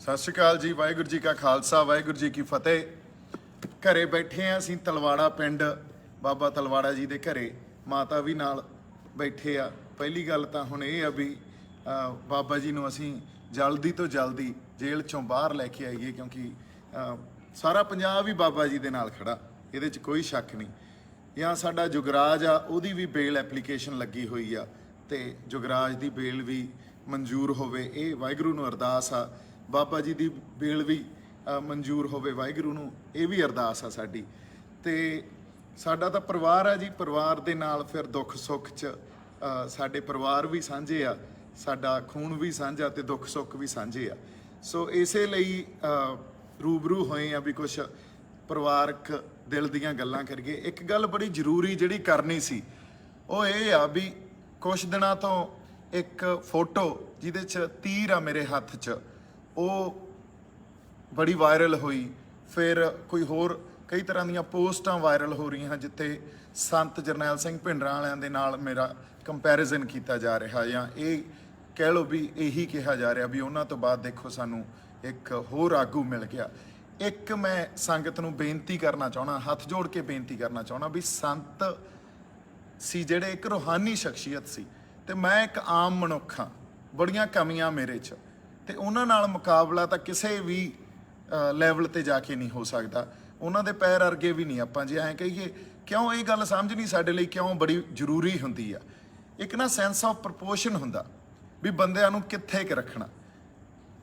सत श्री अकाल जी। वाहिगुरू जी का खालसा, वाहिगुरू जी की फतेह। घरे बैठे हैं ਅਸੀਂ तलवाड़ा पिंड बाबा तलवाड़ा जी ਦੇ ਘਰੇ। ਮਾਤਾ ਵੀ ਨਾਲ ਬੈਠੇ ਆ। ਪਹਿਲੀ ਗੱਲ ਤਾਂ ਹੁਣ ਇਹ ਆ ਵੀ ਬਾਬਾ ਜੀ ਨੂੰ ਅਸੀਂ ਜਲਦੀ ਤੋਂ ਜਲਦੀ ਜੇਲ੍ਹ ਚੋਂ ਬਾਹਰ ਲੈ ਕੇ ਆਈਏ, ਕਿਉਂਕਿ ਸਾਰਾ ਪੰਜਾਬ ਹੀ ਬਾਬਾ ਜੀ ਦੇ ਨਾਲ ਖੜਾ, ਇਹਦੇ 'ਚ ਕੋਈ ਸ਼ੱਕ ਨਹੀਂ। ਜਾਂ ਸਾਡਾ ਜੁਗਰਾਜ ਆ, ਉਹਦੀ ਵੀ ਬੇਲ ਐਪਲੀਕੇਸ਼ਨ ਲੱਗੀ ਹੋਈ ਆ, ਤੇ ਜੁਗਰਾਜ ਦੀ ਬੇਲ ਵੀ ਮਨਜ਼ੂਰ ਹੋਵੇ, ਇਹ ਵਾਹਿਗੁਰੂ ਨੂੰ ਅਰਦਾਸ ਆ। ਬਾਬਾ ਜੀ ਦੀ ਬੇਲ ਵੀ ਮਨਜ਼ੂਰ ਹੋਵੇ, ਵਾਹਿਗੁਰੂ ਨੂੰ ਇਹ ਵੀ ਅਰਦਾਸ ਆ ਸਾਡੀ। ਤੇ ਸਾਡਾ ਤਾਂ ਪਰਿਵਾਰ ਆ ਜੀ, ਪਰਿਵਾਰ ਦੇ ਨਾਲ ਫਿਰ ਦੁੱਖ ਸੁੱਖ 'ਚ ਸਾਡੇ ਪਰਿਵਾਰ ਵੀ ਸਾਂਝੇ ਆ, ਸਾਡਾ ਖੂਨ ਵੀ ਸਾਂਝਾ ਤੇ ਦੁੱਖ ਸੁੱਖ ਵੀ ਸਾਂਝੇ ਆ। ਸੋ ਇਸੇ ਲਈ ਰੂਬਰੂ ਹੋਏ ਆ ਵੀ ਕੁਛ ਪਰਿਵਾਰਕ ਦਿਲ ਦੀਆਂ ਗੱਲਾਂ ਕਰੀਏ। ਇੱਕ ਗੱਲ ਬੜੀ ਜ਼ਰੂਰੀ ਜਿਹੜੀ ਕਰਨੀ ਸੀ ਉਹ ਇਹ ਆ ਵੀ ਕੁਛ ਦਿਨਾਂ ਤੋਂ ਇੱਕ ਫੋਟੋ ਜਿਹਦੇ 'ਚ ਤੀਰ ਆ ਮੇਰੇ ਹੱਥ 'ਚ, ਉਹ ਬੜੀ ਵਾਇਰਲ ਹੋਈ। ਫਿਰ ਕੋਈ ਹੋਰ ਕਈ ਤਰ੍ਹਾਂ ਦੀਆਂ ਪੋਸਟਾਂ ਵਾਇਰਲ ਹੋ ਰਹੀਆਂ ਜਿੱਥੇ ਸੰਤ ਜਰਨੈਲ ਸਿੰਘ ਭਿੰਡਰਾਂ ਵਾਲਿਆਂ ਦੇ ਨਾਲ ਮੇਰਾ ਕੰਪੈਰੀਜ਼ਨ ਕੀਤਾ ਜਾ ਰਿਹਾ, ਜਾਂ ਇਹ ਕਹਿ ਲਓ ਵੀ ਇਹੀ ਕਿਹਾ ਜਾ ਰਿਹਾ ਵੀ ਉਹਨਾਂ ਤੋਂ ਬਾਅਦ ਦੇਖੋ ਸਾਨੂੰ ਇੱਕ ਹੋਰ ਆਗੂ ਮਿਲ ਗਿਆ। ਇੱਕ ਮੈਂ ਸੰਗਤ ਨੂੰ ਬੇਨਤੀ ਕਰਨਾ ਚਾਹੁੰਦਾ, ਹੱਥ ਜੋੜ ਕੇ ਬੇਨਤੀ ਕਰਨਾ ਚਾਹੁੰਦਾ ਵੀ ਸੰਤ ਸੀ ਜਿਹੜੇ ਇੱਕ ਰੂਹਾਨੀ ਸ਼ਖਸੀਅਤ ਸੀ, ਤੇ ਮੈਂ ਇੱਕ ਆਮ ਮਨੁੱਖ ਹਾਂ, ਬੜੀਆਂ ਕਮੀਆਂ ਮੇਰੇ 'ਚ, ਤੇ ਉਹਨਾਂ ਨਾਲ ਮੁਕਾਬਲਾ ਤਾਂ ਕਿਸੇ ਵੀ ਲੈਵਲ ਤੇ ਜਾ ਕੇ ਨਹੀਂ ਹੋ ਸਕਦਾ। ਉਹਨਾਂ ਦੇ ਪੈਰ ਅਰਗੇ ਵੀ ਨਹੀਂ ਆਪਾਂ ਜੇ ਐਂ ਕਹੀਏ। ਕਿਉਂ ਇਹ ਗੱਲ ਸਮਝਣੀ ਸਾਡੇ ਲਈ ਕਿਉਂ ਬੜੀ ਜ਼ਰੂਰੀ ਹੁੰਦੀ ਆ? ਇੱਕ ਨਾ ਸੈਂਸ ਆਫ ਪ੍ਰਪੋਰਸ਼ਨ ਹੁੰਦਾ ਵੀ ਬੰਦਿਆਂ ਨੂੰ ਕਿੱਥੇ ਕਿ ਰੱਖਣਾ।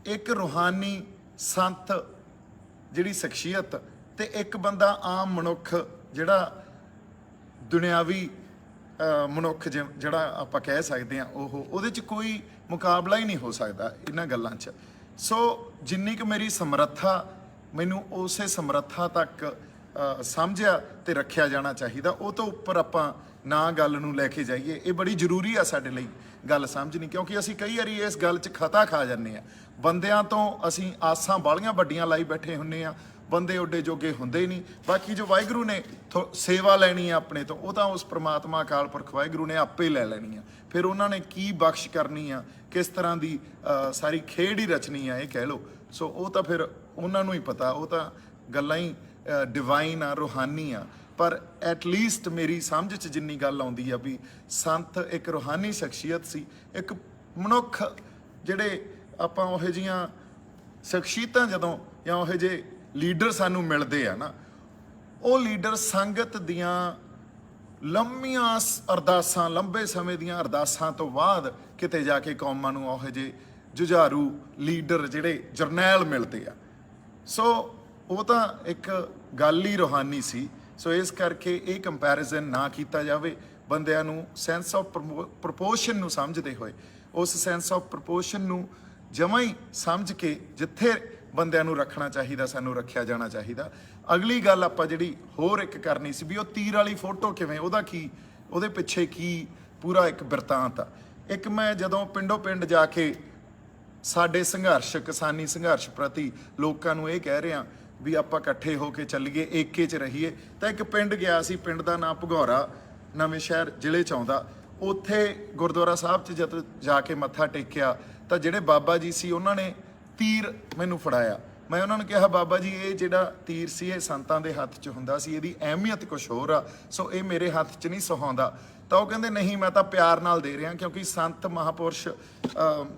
ਇੱਕ ਰੂਹਾਨੀ ਸੰਤ ਜਿਹੜੀ ਸ਼ਖਸੀਅਤ ਤੇ ਇੱਕ ਬੰਦਾ ਆਮ ਮਨੁੱਖ ਜਿਹੜਾ ਦੁਨਿਆਵੀ ਮਨੁੱਖ ਜਿਹੜਾ ਆਪਾਂ ਕਹਿ ਸਕਦੇ ਹਾਂ, ਉਹਦੇ 'ਚ ਕੋਈ ਮੁਕਾਬਲਾ ਹੀ ਨਹੀਂ ਹੋ ਸਕਦਾ ਇਹਨਾਂ ਗੱਲਾਂ 'ਚ। ਸੋ ਜਿੰਨੀ ਕੁ ਮੇਰੀ ਸਮਰੱਥਾ, ਮੈਨੂੰ ਉਸੇ ਸਮਰੱਥਾ ਤੱਕ ਸਮਝਿਆ ਤੇ ਰੱਖਿਆ ਜਾਣਾ ਚਾਹੀਦਾ। ਉਹ ਤੋਂ ਉੱਪਰ ਆਪਾਂ ਨਾ ਗੱਲ ਨੂੰ ਲੈ ਕੇ ਜਾਈਏ। ਇਹ ਬੜੀ ਜ਼ਰੂਰੀ ਆ ਸਾਡੇ ਲਈ ਗੱਲ ਸਮਝਣੀ, ਕਿਉਂਕਿ ਅਸੀਂ ਕਈ ਵਾਰੀ ਇਸ ਗੱਲ 'ਚ ਖਤਾ ਖਾ ਜਾਂਦੇ ਆ। ਬੰਦਿਆਂ ਤੋਂ ਅਸੀਂ ਆਸਾਂ ਬਾਹਲੀਆਂ ਵੱਡੀਆਂ ਲਾਈ ਬੈਠੇ ਹੁੰਦੇ ਆ, ਬੰਦੇ ਓਡੇ ਜੋਗੇ ਹੁੰਦੇ ਹੀ ਨਹੀਂ। ਬਾਕੀ ਜੋ ਵਾਹਿਗੁਰੂ ਨੇ ਸੇਵਾ ਲੈਣੀ ਆ ਆਪਣੇ ਤੋਂ, ਉਹ ਤਾਂ ਉਸ ਪ੍ਰਮਾਤਮਾ ਅਕਾਲ ਪੁਰਖ ਵਾਹਿਗੁਰੂ ਨੇ ਆਪੇ ਲੈ ਲੈਣੀ ਆ। ਫਿਰ ਉਹਨਾਂ ਨੇ ਕੀ ਬਖਸ਼ ਕਰਨੀ ਆ, ਕਿਸ ਤਰ੍ਹਾਂ ਦੀ ਸਾਰੀ ਖੇਡ ਹੀ ਰਚਣੀ ਆ, ਇਹ ਕਹਿ ਲਓ। ਸੋ ਉਹ ਤਾਂ ਫਿਰ ਉਹਨਾਂ ਨੂੰ ਹੀ ਪਤਾ, ਉਹ ਤਾਂ ਗੱਲਾਂ ਹੀ ਡਿਵਾਈਨ ਆ, ਰੂਹਾਨੀ ਆ। ਪਰ ਐਟਲੀਸਟ ਮੇਰੀ ਸਮਝ 'ਚ ਜਿੰਨੀ ਗੱਲ ਆਉਂਦੀ ਆ ਵੀ ਸੰਤ ਇੱਕ ਰੂਹਾਨੀ ਸ਼ਖਸੀਅਤ ਸੀ, ਇੱਕ ਮਨੁੱਖ ਜਿਹੜੇ ਆਪਾਂ ਉਹੋ ਜਿਹੀਆਂ ਸ਼ਖਸੀਅਤਾਂ ਜਦੋਂ ਜਾਂ ਉਹੋ ਜਿਹੇ ਲੀਡਰ ਸਾਨੂੰ ਮਿਲਦੇ ਆ ਨਾ, ਉਹ ਲੀਡਰ ਸੰਗਤ ਦੀਆਂ ਲੰਮੀਆਂ ਅਰਦਾਸਾਂ, ਲੰਬੇ ਸਮੇਂ ਦੀਆਂ ਅਰਦਾਸਾਂ ਤੋਂ ਬਾਅਦ ਕਿਤੇ ਜਾ ਕੇ ਕੌਮਾਂ ਨੂੰ ਉਹੋ ਜਿਹੇ ਜੁਝਾਰੂ ਲੀਡਰ ਜਿਹੜੇ ਜਰਨੈਲ ਮਿਲਦੇ ਆ। ਸੋ ਉਹ ਤਾਂ ਇੱਕ ਗੱਲ ਹੀ ਰੂਹਾਨੀ ਸੀ। ਸੋ ਇਸ ਕਰਕੇ ਇਹ ਕੰਪੈਰੀਜ਼ਨ ਨਾ ਕੀਤਾ ਜਾਵੇ। ਬੰਦਿਆਂ ਨੂੰ ਸੈਂਸ ਆਫ ਪ੍ਰਪੋਰਸ਼ਨ ਨੂੰ ਸਮਝਦੇ ਹੋਏ, ਉਸ ਸੈਂਸ ਆਫ ਪ੍ਰਪੋਰਸ਼ਨ ਨੂੰ ਜਮਾਂ ਹੀ ਸਮਝ ਕੇ ਜਿੱਥੇ ਬੰਦਿਆਂ ਨੂੰ ਰੱਖਣਾ ਚਾਹੀਦਾ ਸਾਨੂੰ ਰੱਖਿਆ ਜਾਣਾ ਚਾਹੀਦਾ। ਅਗਲੀ ਗੱਲ ਆਪਾਂ ਜਿਹੜੀ ਹੋਰ ਇੱਕ ਕਰਨੀ ਸੀ ਵੀ ਉਹ ਤੀਰ ਵਾਲੀ ਫੋਟੋ ਕਿਵੇਂ, ਉਹਦਾ ਕੀ, ਉਹਦੇ ਪਿੱਛੇ ਕੀ ਪੂਰਾ ਇੱਕ ਬਿਰਤਾਂਤ ਆ। ਇੱਕ ਮੈਂ ਜਦੋਂ ਪਿੰਡੋਂ ਪਿੰਡ ਜਾ ਕੇ ਸਾਡੇ ਸੰਘਰਸ਼, ਕਿਸਾਨੀ ਸੰਘਰਸ਼ ਪ੍ਰਤੀ ਲੋਕਾਂ ਨੂੰ ਇਹ ਕਹਿ ਰਿਹਾ ਵੀ ਆਪਾਂ ਇਕੱਠੇ ਹੋ ਕੇ ਚੱਲੀਏ, ਏਕੇ 'ਚ ਰਹੀਏ, ਤਾਂ ਇੱਕ ਪਿੰਡ ਗਿਆ ਸੀ, ਪਿੰਡ ਦਾ ਨਾਂ ਭਗੌਰਾ, ਨਵੇਂ ਸ਼ਹਿਰ ਜ਼ਿਲ੍ਹੇ 'ਚ ਆਉਂਦਾ। ਉੱਥੇ ਗੁਰਦੁਆਰਾ ਸਾਹਿਬ 'ਚ ਜਦ ਜਾ ਕੇ ਮੱਥਾ ਟੇਕਿਆ ਤਾਂ ਜਿਹੜੇ ਬਾਬਾ ਜੀ ਸੀ ਉਹਨਾਂ ਨੇ ਤੀਰ ਮੈਨੂੰ ਫੜਾਇਆ। ਮੈਂ ਉਹਨਾਂ ਨੂੰ ਕਿਹਾ, ਬਾਬਾ ਜੀ ਇਹ ਜਿਹੜਾ ਤੀਰ ਸੀ ਇਹ ਸੰਤਾਂ ਦੇ ਹੱਥ 'ਚ ਹੁੰਦਾ ਸੀ, ਇਹਦੀ ਅਹਿਮੀਅਤ ਕੁਛ ਹੋਰ ਆ, ਸੋ ਇਹ ਮੇਰੇ ਹੱਥ 'ਚ ਨਹੀਂ ਸੁਹਾਉਂਦਾ। ਤਾਂ ਉਹ ਕਹਿੰਦੇ ਨਹੀਂ, ਮੈਂ ਤਾਂ ਪਿਆਰ ਨਾਲ ਦੇ ਰਿਹਾ, ਕਿਉਂਕਿ ਸੰਤ ਮਹਾਂਪੁਰਸ਼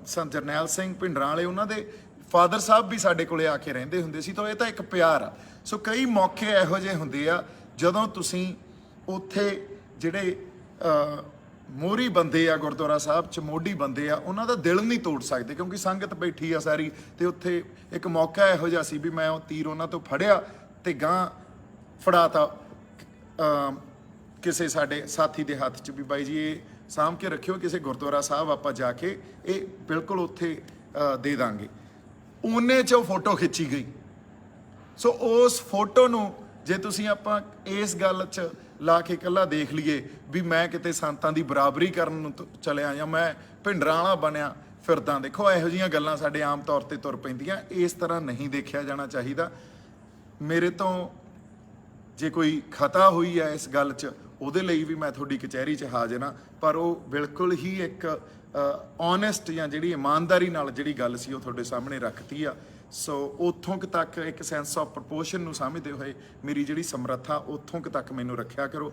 ਸੰਤ ਜਰਨੈਲ ਸਿੰਘ ਭਿੰਡਰਾਂ ਵਾਲੇ, ਉਹਨਾਂ ਦੇ ਫਾਦਰ ਸਾਹਿਬ ਵੀ ਸਾਡੇ ਕੋਲੇ ਆ ਕੇ ਰਹਿੰਦੇ ਹੁੰਦੇ ਸੀ, ਤਾਂ ਇਹ ਤਾਂ ਇੱਕ ਪਿਆਰ ਆ। ਸੋ ਕਈ ਮੌਕੇ ਇਹੋ ਜਿਹੇ ਹੁੰਦੇ ਆ ਜਦੋਂ ਤੁਸੀਂ ਉੱਥੇ ਜਿਹੜੇ ਮੋਹਰੀ ਬੰਦੇ ਆ ਗੁਰਦੁਆਰਾ ਸਾਹਿਬ 'ਚ, ਮੋਢੀ ਬੰਦੇ ਆ, ਉਹਨਾਂ ਦਾ ਦਿਲ ਨਹੀਂ ਤੋੜ ਸਕਦੇ, ਕਿਉਂਕਿ ਸੰਗਤ ਬੈਠੀ ਆ ਸਾਰੀ। ਤੇ ਉੱਥੇ ਇੱਕ ਮੌਕਾ ਇਹੋ ਜਿਹਾ ਸੀ ਵੀ ਮੈਂ ਉਹ ਤੀਰ ਉਹਨਾਂ ਤੋਂ ਫੜਿਆ ਤੇ ਗਾਂ ਫੜਾਤਾ ਕਿਸੇ ਸਾਡੇ ਸਾਥੀ ਦੇ ਹੱਥ 'ਚ ਵੀ ਬਾਈ ਜੀ ਇਹ ਸਾਂਭ ਕੇ ਰੱਖਿਓ, ਕਿਸੇ ਗੁਰਦੁਆਰਾ ਸਾਹਿਬ ਆਪਾਂ ਜਾ ਕੇ ਇਹ ਬਿਲਕੁਲ ਉੱਥੇ ਦੇ ਦਾਂਗੇ। ਉਹਨੇ 'ਚ ਉਹ ਫੋਟੋ ਖਿੱਚੀ ਗਈ। ਸੋ ਉਸ ਫੋਟੋ ਨੂੰ ਜੇ ਤੁਸੀਂ ਆਪਾਂ ਇਸ ਗੱਲ 'ਚ ਲਾ ਕੇ ਇਕੱਲਾ ਦੇਖ ਲਈਏ ਵੀ ਮੈਂ ਕਿਤੇ ਸੰਤਾਂ ਦੀ ਬਰਾਬਰੀ ਕਰਨ ਨੂੰ ਚਲਿਆ ਜਾਂ ਮੈਂ ਭਿੰਡਰਾਂ ਵਾਲਾ ਬਣਿਆ ਫਿਰਦਾ, ਦੇਖੋ ਇਹੋ ਜਿਹੀਆਂ ਗੱਲਾਂ ਸਾਡੇ ਆਮ ਤੌਰ 'ਤੇ ਤੁਰ ਪੈਂਦੀਆਂ। ਇਸ ਤਰ੍ਹਾਂ ਨਹੀਂ ਦੇਖਿਆ ਜਾਣਾ ਚਾਹੀਦਾ। ਮੇਰੇ ਤੋਂ ਜੇ ਕੋਈ ਖਤਾ ਹੋਈ ਹੈ ਇਸ ਗੱਲ 'ਚ, ਉਹਦੇ ਲਈ ਵੀ ਮੈਂ ਤੁਹਾਡੀ ਕਚਹਿਰੀ 'ਚ ਹਾਜ਼ਰ ਹਾਂ, ਪਰ ਉਹ ਬਿਲਕੁਲ ਹੀ ਇੱਕ ਓਨੈਸਟ ਜਾਂ ਜਿਹੜੀ ਇਮਾਨਦਾਰੀ ਨਾਲ ਜਿਹੜੀ ਗੱਲ ਸੀ ਉਹ ਤੁਹਾਡੇ ਸਾਹਮਣੇ ਰੱਖਤੀ ਆ। ਸੋ ਉੱਥੋਂ ਕੁ ਤੱਕ ਇੱਕ ਸੈਂਸ ਆਫ ਪ੍ਰਪੋਰਸ਼ਨ ਨੂੰ ਸਮਝਦੇ ਹੋਏ ਮੇਰੀ ਜਿਹੜੀ ਸਮਰੱਥਾ ਉੱਥੋਂ ਕੁ ਤੱਕ ਮੈਨੂੰ ਰੱਖਿਆ ਕਰੋ।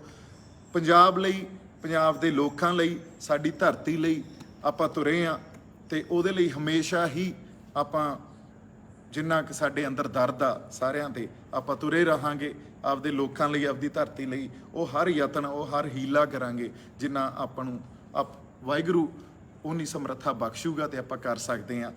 ਪੰਜਾਬ ਲਈ, ਪੰਜਾਬ ਦੇ ਲੋਕਾਂ ਲਈ, ਸਾਡੀ ਧਰਤੀ ਲਈ ਆਪਾਂ ਤੁਰੇ ਆ ਤੇ ਉਹਦੇ ਲਈ ਹਮੇਸ਼ਾ ਹੀ ਆਪਾਂ ਜਿੰਨਾ ਕਿ ਸਾਡੇ ਅੰਦਰ ਦਰਦ ਆ ਸਾਰਿਆਂ ਤੇ ਆਪਾਂ ਤੁਰੇ ਰਹਾਂਗੇ। ਆਪਦੇ ਲੋਕਾਂ ਲਈ, ਆਪਦੀ ਧਰਤੀ ਲਈ ਉਹ ਹਰ ਯਤਨ, ਉਹ ਹਰ ਹੀਲਾ ਕਰਾਂਗੇ ਜਿੰਨਾ ਆਪਾਂ ਨੂੰ ਵਾਹਿਗੁਰੂ ਉਨੀ ਸਮਰੱਥਾ ਬਖਸ਼ੂਗਾ ਤੇ ਆਪਾਂ ਕਰ ਸਕਦੇ ਆ।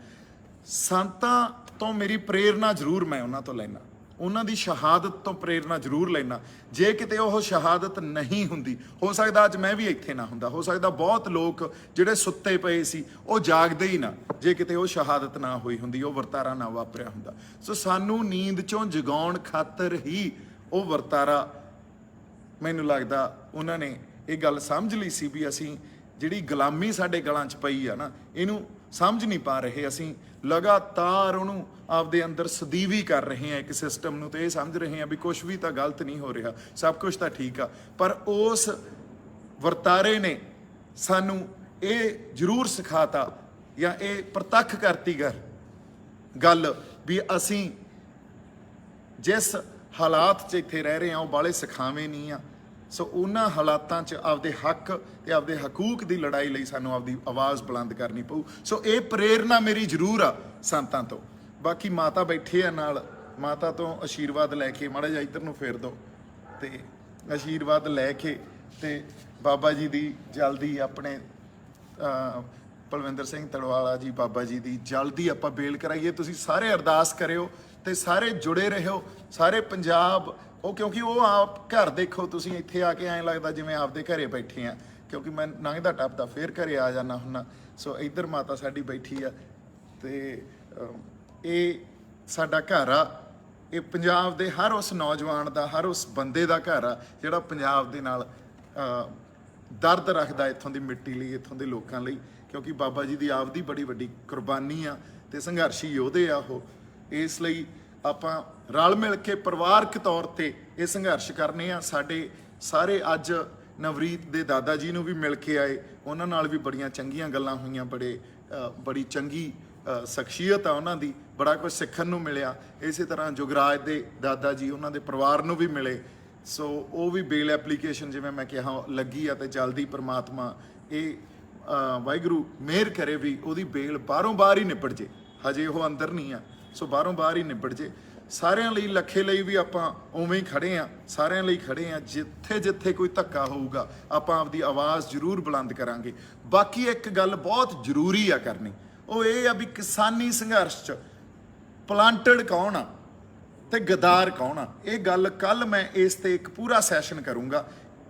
ਸੰਤਾਂ ਤੋਂ ਮੇਰੀ ਪ੍ਰੇਰਨਾ ਜ਼ਰੂਰ ਮੈਂ ਉਹਨਾਂ ਤੋਂ ਲੈਣਾ, ਉਹਨਾਂ ਦੀ ਸ਼ਹਾਦਤ ਤੋਂ ਪ੍ਰੇਰਨਾ ਜ਼ਰੂਰ ਲੈਣਾ। ਜੇ ਕਿਤੇ ਉਹ ਸ਼ਹਾਦਤ ਨਹੀਂ ਹੁੰਦੀ, ਹੋ ਸਕਦਾ ਅੱਜ ਮੈਂ ਵੀ ਇੱਥੇ ਨਾ ਹੁੰਦਾ, ਹੋ ਸਕਦਾ ਬਹੁਤ ਲੋਕ ਜਿਹੜੇ ਸੁੱਤੇ ਪਏ ਸੀ ਉਹ ਜਾਗਦੇ ਹੀ ਨਾ, ਜੇ ਕਿਤੇ ਉਹ ਸ਼ਹਾਦਤ ਨਾ ਹੋਈ ਹੁੰਦੀ, ਉਹ ਵਰਤਾਰਾ ਨਾ ਵਾਪਰਿਆ ਹੁੰਦਾ। ਸੋ ਸਾਨੂੰ ਨੀਂਦ ਚੋਂ ਜਗਾਉਣ ਖਾਤਰ ਹੀ ਉਹ ਵਰਤਾਰਾ, ਮੈਨੂੰ ਲੱਗਦਾ ਉਹਨਾਂ ਨੇ ਇਹ ਗੱਲ ਸਮਝ ਲਈ ਸੀ ਵੀ ਅਸੀਂ ਜਿਹੜੀ ਗੁਲਾਮੀ ਸਾਡੇ ਗਲਾਂ 'ਚ ਪਈ ਆ ਨਾ, ਇਹਨੂੰ ਸਮਝ ਨਹੀਂ ਪਾ ਰਹੇ। ਅਸੀਂ ਲਗਾਤਾਰ ਉਹਨੂੰ ਆਪਦੇ ਅੰਦਰ ਸਦੀਵੀ ਕਰ ਰਹੇ ਹਾਂ ਇੱਕ ਸਿਸਟਮ ਨੂੰ, ਤੇ ਇਹ ਸਮਝ ਰਹੇ ਹਾਂ ਵੀ ਕੁਝ ਵੀ ਤਾਂ ਗਲਤ ਨਹੀਂ ਹੋ ਰਿਹਾ, ਸਭ ਕੁਝ ਤਾਂ ਠੀਕ ਆ। ਪਰ ਉਸ ਵਰਤਾਰੇ ਨੇ ਸਾਨੂੰ ਇਹ ਜ਼ਰੂਰ ਸਿਖਾਤਾ ਜਾਂ ਇਹ ਪ੍ਰਤੱਖ ਕਰਤੀ ਗੱਲ ਵੀ ਅਸੀਂ ਜਿਸ ਹਾਲਾਤ 'ਚ ਇੱਥੇ ਰਹਿ ਰਹੇ ਹਾਂ ਉਹ ਬਾਲੇ ਸਿਖਾਵੇਂ ਨਹੀਂ ਆ। ਸੋ ਉਹਨਾਂ ਹਾਲਾਤਾਂ 'ਚ ਆਪਦੇ ਹੱਕ ਤੇ ਆਪਦੇ ਹਕੂਕ ਦੀ ਲੜਾਈ ਲਈ ਸਾਨੂੰ ਆਪਦੀ ਆਵਾਜ਼ ਬੁਲੰਦ ਕਰਨੀ ਪਊ। ਸੋ ਇਹ ਪ੍ਰੇਰਨਾ ਮੇਰੀ ਜ਼ਰੂਰ ਆ ਸੰਤਾਂ ਤੋਂ। ਬਾਕੀ ਮਾਤਾ ਬੈਠੇ ਆ ਨਾਲ, ਮਾਤਾ ਤੋਂ ਆਸ਼ੀਰਵਾਦ ਲੈ ਕੇ ਮਾੜਾ ਜਿਹਾ ਇੱਧਰ ਨੂੰ ਫੇਰ ਦਿਓ ਤੇ ਆਸ਼ੀਰਵਾਦ ਲੈ ਕੇ ਤੇ ਬਾਬਾ ਜੀ ਦੀ ਜਲਦੀ ਆਪਣੇ ਪਲਵਿੰਦਰ ਸਿੰਘ ਤਲਵਾੜਾ ਜੀ ਬਾਬਾ ਜੀ ਦੀ ਜਲਦੀ ਆਪਾਂ ਬੇਲ ਕਰਾਈਏ। ਤੁਸੀਂ ਸਾਰੇ ਅਰਦਾਸ ਕਰਿਓ ਤੇ ਸਾਰੇ ਜੁੜੇ ਰਹੋ, ਸਾਰੇ ਪੰਜਾਬ। ਉਹ ਕਿਉਂਕਿ ਉਹ ਆਪ ਘਰ ਦੇਖੋ, ਤੁਸੀਂ ਇੱਥੇ ਆ ਕੇ ਐਂ ਲੱਗਦਾ ਜਿਵੇਂ ਆਪਦੇ ਘਰੇ ਬੈਠੇ ਆ, ਕਿਉਂਕਿ ਮੈਂ ਲੰਘਦਾ ਟੱਪਦਾ ਫੇਰ ਘਰੇ ਆ ਜਾਣਾ ਹੁੰਨਾ। ਸੋ ਇੱਧਰ ਮਾਤਾ ਸਾਡੀ ਬੈਠੀ ਆ ਤੇ ਇਹ ਸਾਡਾ ਘਰ ਆ, ਇਹ ਪੰਜਾਬ ਦੇ ਹਰ ਉਸ ਨੌਜਵਾਨ ਦਾ, ਹਰ ਉਸ ਬੰਦੇ ਦਾ ਘਰ ਆ ਜਿਹੜਾ ਪੰਜਾਬ ਦੇ ਨਾਲ ਦਰਦ ਰੱਖਦਾ ਇੱਥੋਂ ਦੀ ਮਿੱਟੀ ਲਈ, ਇੱਥੋਂ ਦੇ ਲੋਕਾਂ ਲਈ। ਕਿਉਂਕਿ ਬਾਬਾ ਜੀ ਦੀ ਆਪਦੀ ਬੜੀ ਵੱਡੀ ਕੁਰਬਾਨੀ ਆ ਤੇ ਸੰਘਰਸ਼ੀ ਯੋਧੇ ਆ ਉਹ। ਇਸ ਲਈ ਆਪਾਂ ਰਲ ਮਿਲ ਕੇ ਪਰਿਵਾਰਕ ਤੌਰ ਤੇ ਇਹ ਸੰਘਰਸ਼ ਕਰਨੇ ਆ। ਸਾਡੇ ਸਾਰੇ ਅੱਜ ਨਵਰੀਤ ਦੇ ਦਾਦਾ ਜੀ ਨੂੰ ਵੀ ਮਿਲ ਕੇ ਆਏ, ਉਹਨਾਂ ਨਾਲ ਵੀ ਬੜੀਆਂ ਚੰਗੀਆਂ ਗੱਲਾਂ ਹੋਈਆਂ, ਬੜੀ ਚੰਗੀ ਸ਼ਖਸੀਅਤ ਆ ਉਹਨਾਂ ਦੀ, ਬੜਾ ਕੁਝ ਸਿੱਖਣ ਨੂੰ ਮਿਲਿਆ। ਇਸੇ ਤਰ੍ਹਾਂ ਜੁਗਰਾਜ ਦੇ ਦਾਦਾ ਜੀ, ਉਹਨਾਂ ਦੇ ਪਰਿਵਾਰ ਨੂੰ ਵੀ ਮਿਲੇ। ਸੋ ਉਹ ਵੀ ਬੇਲ ਐਪਲੀਕੇਸ਼ਨ ਜਿਵੇਂ ਮੈਂ ਕਿਹਾ ਲੱਗੀ ਆ ਤੇ ਜਲਦੀ ਪ੍ਰਮਾਤਮਾ ਇਹ ਵਾਹਿਗੁਰੂ ਮਿਹਰ ਕਰੇ ਵੀ ਉਹਦੀ ਬੇਲ ਬਾਹਰੋਂ ਬਾਹਰ ਹੀ ਨਿਬੜ ਜੇ। ਹਜੇ ਉਹ ਅੰਦਰ ਨਹੀਂ ਆ, ਸੋ ਬਾਹਰੋਂ ਬਾਹਰ ਹੀ ਨਿਬੜ ਜੇ। ਸਾਰਿਆਂ ਲਈ, ਲੱਖੇ ਲਈ ਵੀ ਆਪਾਂ ਉਵੇਂ ਹੀ ਖੜੇ ਆ, ਸਾਰਿਆਂ ਲਈ ਖੜੇ ਆ। ਜਿੱਥੇ ਜਿੱਥੇ ਕੋਈ ਧੱਕਾ ਹੋਊਗਾ ਆਪਾਂ ਆਪਦੀ ਆਵਾਜ਼ ਜ਼ਰੂਰ ਬੁਲੰਦ ਕਰਾਂਗੇ। ਬਾਕੀ ਇੱਕ ਗੱਲ ਬਹੁਤ ਜ਼ਰੂਰੀ ਆ ਕਰਨੀ, ਉਹ ਇਹ ਆ ਵੀ ਕਿਸਾਨੀ ਸੰਘਰਸ਼ 'ਚ ਪਲਾਂਟਡ ਕੌਣ ਆ ਤੇ ਗਦਾਰ ਕੌਣ ਆ। ਇਹ ਗੱਲ ਕੱਲ ਮੈਂ ਇਸ ਤੇ ਇੱਕ ਪੂਰਾ ਸੈਸ਼ਨ ਕਰੂੰਗਾ।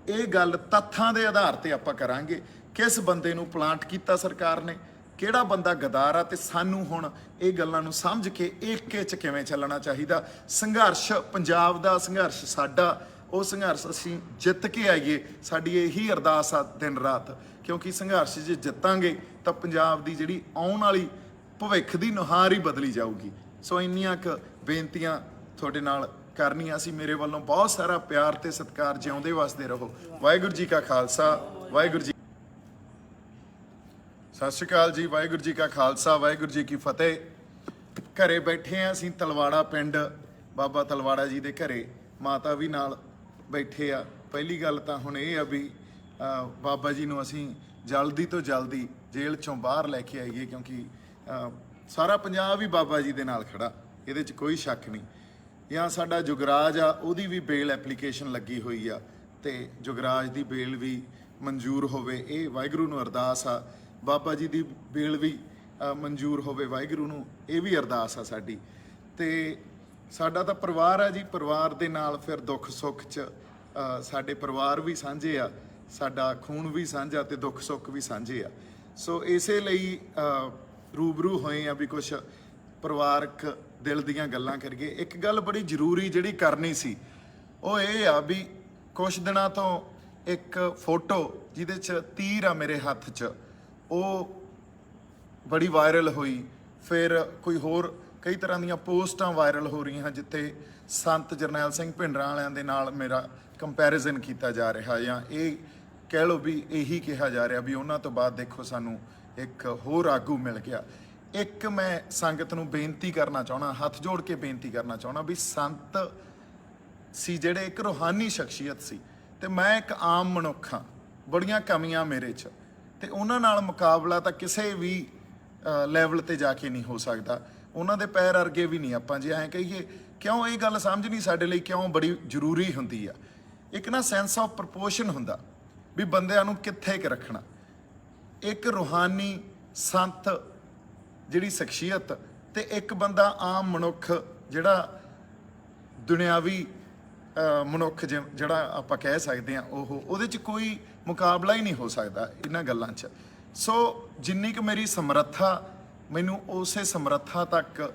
ਇਹ ਗੱਲ ਤੱਥਾਂ ਦੇ ਆਧਾਰ ਤੇ ਆਪਾਂ ਕਰਾਂਗੇ, ਕਿਸ ਬੰਦੇ ਨੂੰ ਪਲਾਂਟ ਕੀਤਾ ਸਰਕਾਰ ਨੇ, ਕਿਹੜਾ ਬੰਦਾ ਗਦਾਰ ਆ, ਤੇ ਸਾਨੂੰ ਹੁਣ ਇਹ ਗੱਲਾਂ ਨੂੰ ਸਮਝ ਕੇ ਏਕੇ 'ਚ ਕਿਵੇਂ ਚੱਲਣਾ ਚਾਹੀਦਾ। ਸੰਘਰਸ਼ ਪੰਜਾਬ ਦਾ, ਸੰਘਰਸ਼ ਸਾਡਾ, ਉਹ ਸੰਘਰਸ਼ ਅਸੀਂ ਜਿੱਤ ਕੇ ਆਈਏ, ਸਾਡੀ ਇਹੀ ਅਰਦਾਸ ਆ ਦਿਨ ਰਾਤ। ਕਿਉਂਕਿ ਸੰਘਰਸ਼ 'ਚ ਜਿੱਤਾਂਗੇ ਤਾਂ ਪੰਜਾਬ ਦੀ ਜਿਹੜੀ ਆਉਣ ਵਾਲੀ ਭਵਿੱਖ ਦੀ ਨੁਹਾਰ ਹੀ ਬਦਲੀ ਜਾਊਗੀ। ਸੋ ਇੰਨੀਆਂ ਕੁ ਬੇਨਤੀਆਂ ਤੁਹਾਡੇ ਨਾਲ ਕਰਨੀਆਂ ਸੀ। ਮੇਰੇ ਵੱਲੋਂ ਬਹੁਤ ਸਾਰਾ ਪਿਆਰ ਤੇ ਸਤਿਕਾਰ। ਜਿਉਂਦੇ ਵਸਦੇ ਰਹੋ। ਵਾਹਿਗੁਰੂ ਜੀ ਕਾ ਖਾਲਸਾ, ਵਾਹਿਗੁਰੂ ਜੀ। ਸਤਿ ਸ਼੍ਰੀ ਅਕਾਲ ਜੀ। ਵਾਹਿਗੁਰੂ ਜੀ ਕਾ ਖਾਲਸਾ, ਵਾਹਿਗੁਰੂ ਜੀ ਕੀ ਫਤਿਹ। ਘਰੇ ਬੈਠੇ ਆ ਅਸੀਂ ਤਲਵਾੜਾ ਪਿੰਡ, ਬਾਬਾ ਤਲਵਾੜਾ ਜੀ ਦੇ ਘਰੇ। ਮਾਤਾ ਵੀ ਨਾਲ ਬੈਠੇ ਆ। ਪਹਿਲੀ ਗੱਲ ਤਾਂ ਹੁਣ ਇਹ ਆ ਵੀ ਬਾਬਾ ਜੀ ਨੂੰ ਅਸੀਂ ਜਲਦੀ ਤੋਂ ਜਲਦੀ ਜੇਲ੍ਹ ਚੋਂ ਬਾਹਰ ਲੈ ਕੇ ਆਈਏ, ਕਿਉਂਕਿ ਸਾਰਾ ਪੰਜਾਬ ਹੀ ਬਾਬਾ ਜੀ ਦੇ ਨਾਲ ਖੜਾ, ਇਹਦੇ 'ਚ ਕੋਈ ਸ਼ੱਕ ਨਹੀਂ। ਜਾਂ ਸਾਡਾ ਜੁਗਰਾਜ ਆ, ਉਹਦੀ ਵੀ ਬੇਲ ਐਪਲੀਕੇਸ਼ਨ ਲੱਗੀ ਹੋਈ ਆ ਤੇ ਜੁਗਰਾਜ ਦੀ ਬੇਲ ਵੀ ਮਨਜ਼ੂਰ ਹੋਵੇ, ਇਹ ਵਾਹਿਗੁਰੂ ਨੂੰ ਅਰਦਾਸ ਆ। ਬਾਬਾ ਜੀ ਦੀ ਬੇਲ ਵੀ ਮਨਜ਼ੂਰ ਹੋਵੇ, ਵਾਹਿਗੁਰੂ ਨੂੰ ਇਹ ਵੀ ਅਰਦਾਸ ਆ ਸਾਡੀ। ਤੇ ਸਾਡਾ ਤਾਂ ਪਰਿਵਾਰ ਆ ਜੀ, ਪਰਿਵਾਰ ਦੇ ਨਾਲ ਫਿਰ ਦੁੱਖ ਸੁੱਖ 'ਚ ਸਾਡੇ ਪਰਿਵਾਰ ਵੀ ਸਾਂਝੇ ਆ, ਸਾਡਾ ਖੂਨ ਵੀ ਸਾਂਝਾ ਤੇ ਦੁੱਖ ਸੁੱਖ ਵੀ ਸਾਂਝੇ ਆ। ਸੋ ਇਸੇ ਲਈ ਰੂਬਰੂ ਹੋਏ ਆ ਵੀ ਕੁਛ ਪਰਿਵਾਰਕ ਦਿਲ ਦੀਆਂ ਗੱਲਾਂ ਕਰੀਏ। ਇੱਕ ਗੱਲ ਬੜੀ ਜ਼ਰੂਰੀ ਜਿਹੜੀ ਕਰਨੀ ਸੀ ਉਹ ਇਹ ਆ ਵੀ ਕੁਛ ਦਿਨਾਂ ਤੋਂ ਇੱਕ ਫੋਟੋ ਜਿਹਦੇ 'ਚ ਤੀਰ ਆ ਮੇਰੇ ਹੱਥ 'ਚ, ਉਹ ਬੜੀ ਵਾਇਰਲ ਹੋਈ। ਫਿਰ ਕੋਈ ਹੋਰ ਕਈ ਤਰ੍ਹਾਂ ਦੀਆਂ ਪੋਸਟਾਂ ਵਾਇਰਲ ਹੋ ਰਹੀਆਂ ਜਿੱਥੇ ਸੰਤ ਜਰਨੈਲ ਸਿੰਘ ਭਿੰਡਰਾਂ ਵਾਲਿਆਂ ਦੇ ਨਾਲ ਮੇਰਾ ਕੰਪੈਰੀਜ਼ਨ ਕੀਤਾ ਜਾ ਰਿਹਾ, ਜਾਂ ਇਹ ਕਹਿ ਲਓ ਵੀ ਇਹੀ ਕਿਹਾ ਜਾ ਰਿਹਾ ਵੀ ਉਹਨਾਂ ਤੋਂ ਬਾਅਦ ਦੇਖੋ ਸਾਨੂੰ ਇੱਕ ਹੋਰ ਆਗੂ ਮਿਲ ਗਿਆ। ਇੱਕ ਮੈਂ ਸੰਗਤ ਨੂੰ ਬੇਨਤੀ ਕਰਨਾ ਚਾਹੁੰਦਾ, ਹੱਥ ਜੋੜ ਕੇ ਬੇਨਤੀ ਕਰਨਾ ਚਾਹੁੰਦਾ ਵੀ ਸੰਤ ਸੀ ਜਿਹੜੇ ਇੱਕ ਰੂਹਾਨੀ ਸ਼ਖਸੀਅਤ ਸੀ, ਤੇ ਮੈਂ ਇੱਕ ਆਮ ਮਨੁੱਖ ਹਾਂ, ਬੜੀਆਂ ਕਮੀਆਂ ਮੇਰੇ 'ਚ, ਤੇ ਉਹਨਾਂ ਨਾਲ ਮੁਕਾਬਲਾ ਤਾਂ ਕਿਸੇ ਵੀ ਲੈਵਲ ਤੇ ਜਾ ਕੇ ਨਹੀਂ ਹੋ ਸਕਦਾ। ਉਹਨਾਂ ਦੇ ਪੈਰ ਅਰਗੇ ਵੀ ਨਹੀਂ ਆਪਾਂ ਜੇ ਐਂ ਕਹੀਏ। ਕਿਉਂ ਇਹ ਗੱਲ ਸਮਝਣੀ ਸਾਡੇ ਲਈ ਕਿਉਂ ਬੜੀ ਜ਼ਰੂਰੀ ਹੁੰਦੀ ਆ? ਇੱਕ ਨਾ ਸੈਂਸ ਆਫ ਪ੍ਰਪੋਰਸ਼ਨ ਹੁੰਦਾ ਵੀ ਬੰਦਿਆਂ ਨੂੰ ਕਿੱਥੇ ਕੁ ਰੱਖਣਾ। ਇੱਕ ਰੂਹਾਨੀ ਸੰਤ ਜਿਹੜੀ ਸ਼ਖਸੀਅਤ ਤੇ ਇੱਕ ਬੰਦਾ ਆਮ ਮਨੁੱਖ ਜਿਹੜਾ ਦੁਨਿਆਵੀ ਮਨੁੱਖ ਜਿਹੜਾ ਆਪਾਂ ਕਹਿ ਸਕਦੇ ਹਾਂ, ਉਹਦੇ 'ਚ ਕੋਈ ਮੁਕਾਬਲਾ ਹੀ ਨਹੀਂ ਹੋ ਸਕਦਾ ਇਹਨਾਂ ਗੱਲਾਂ 'ਚ। ਸੋ ਜਿੰਨੀ ਕੁ ਮੇਰੀ ਸਮਰੱਥਾ, ਮੈਨੂੰ ਉਸੇ ਸਮਰੱਥਾ ਤੱਕ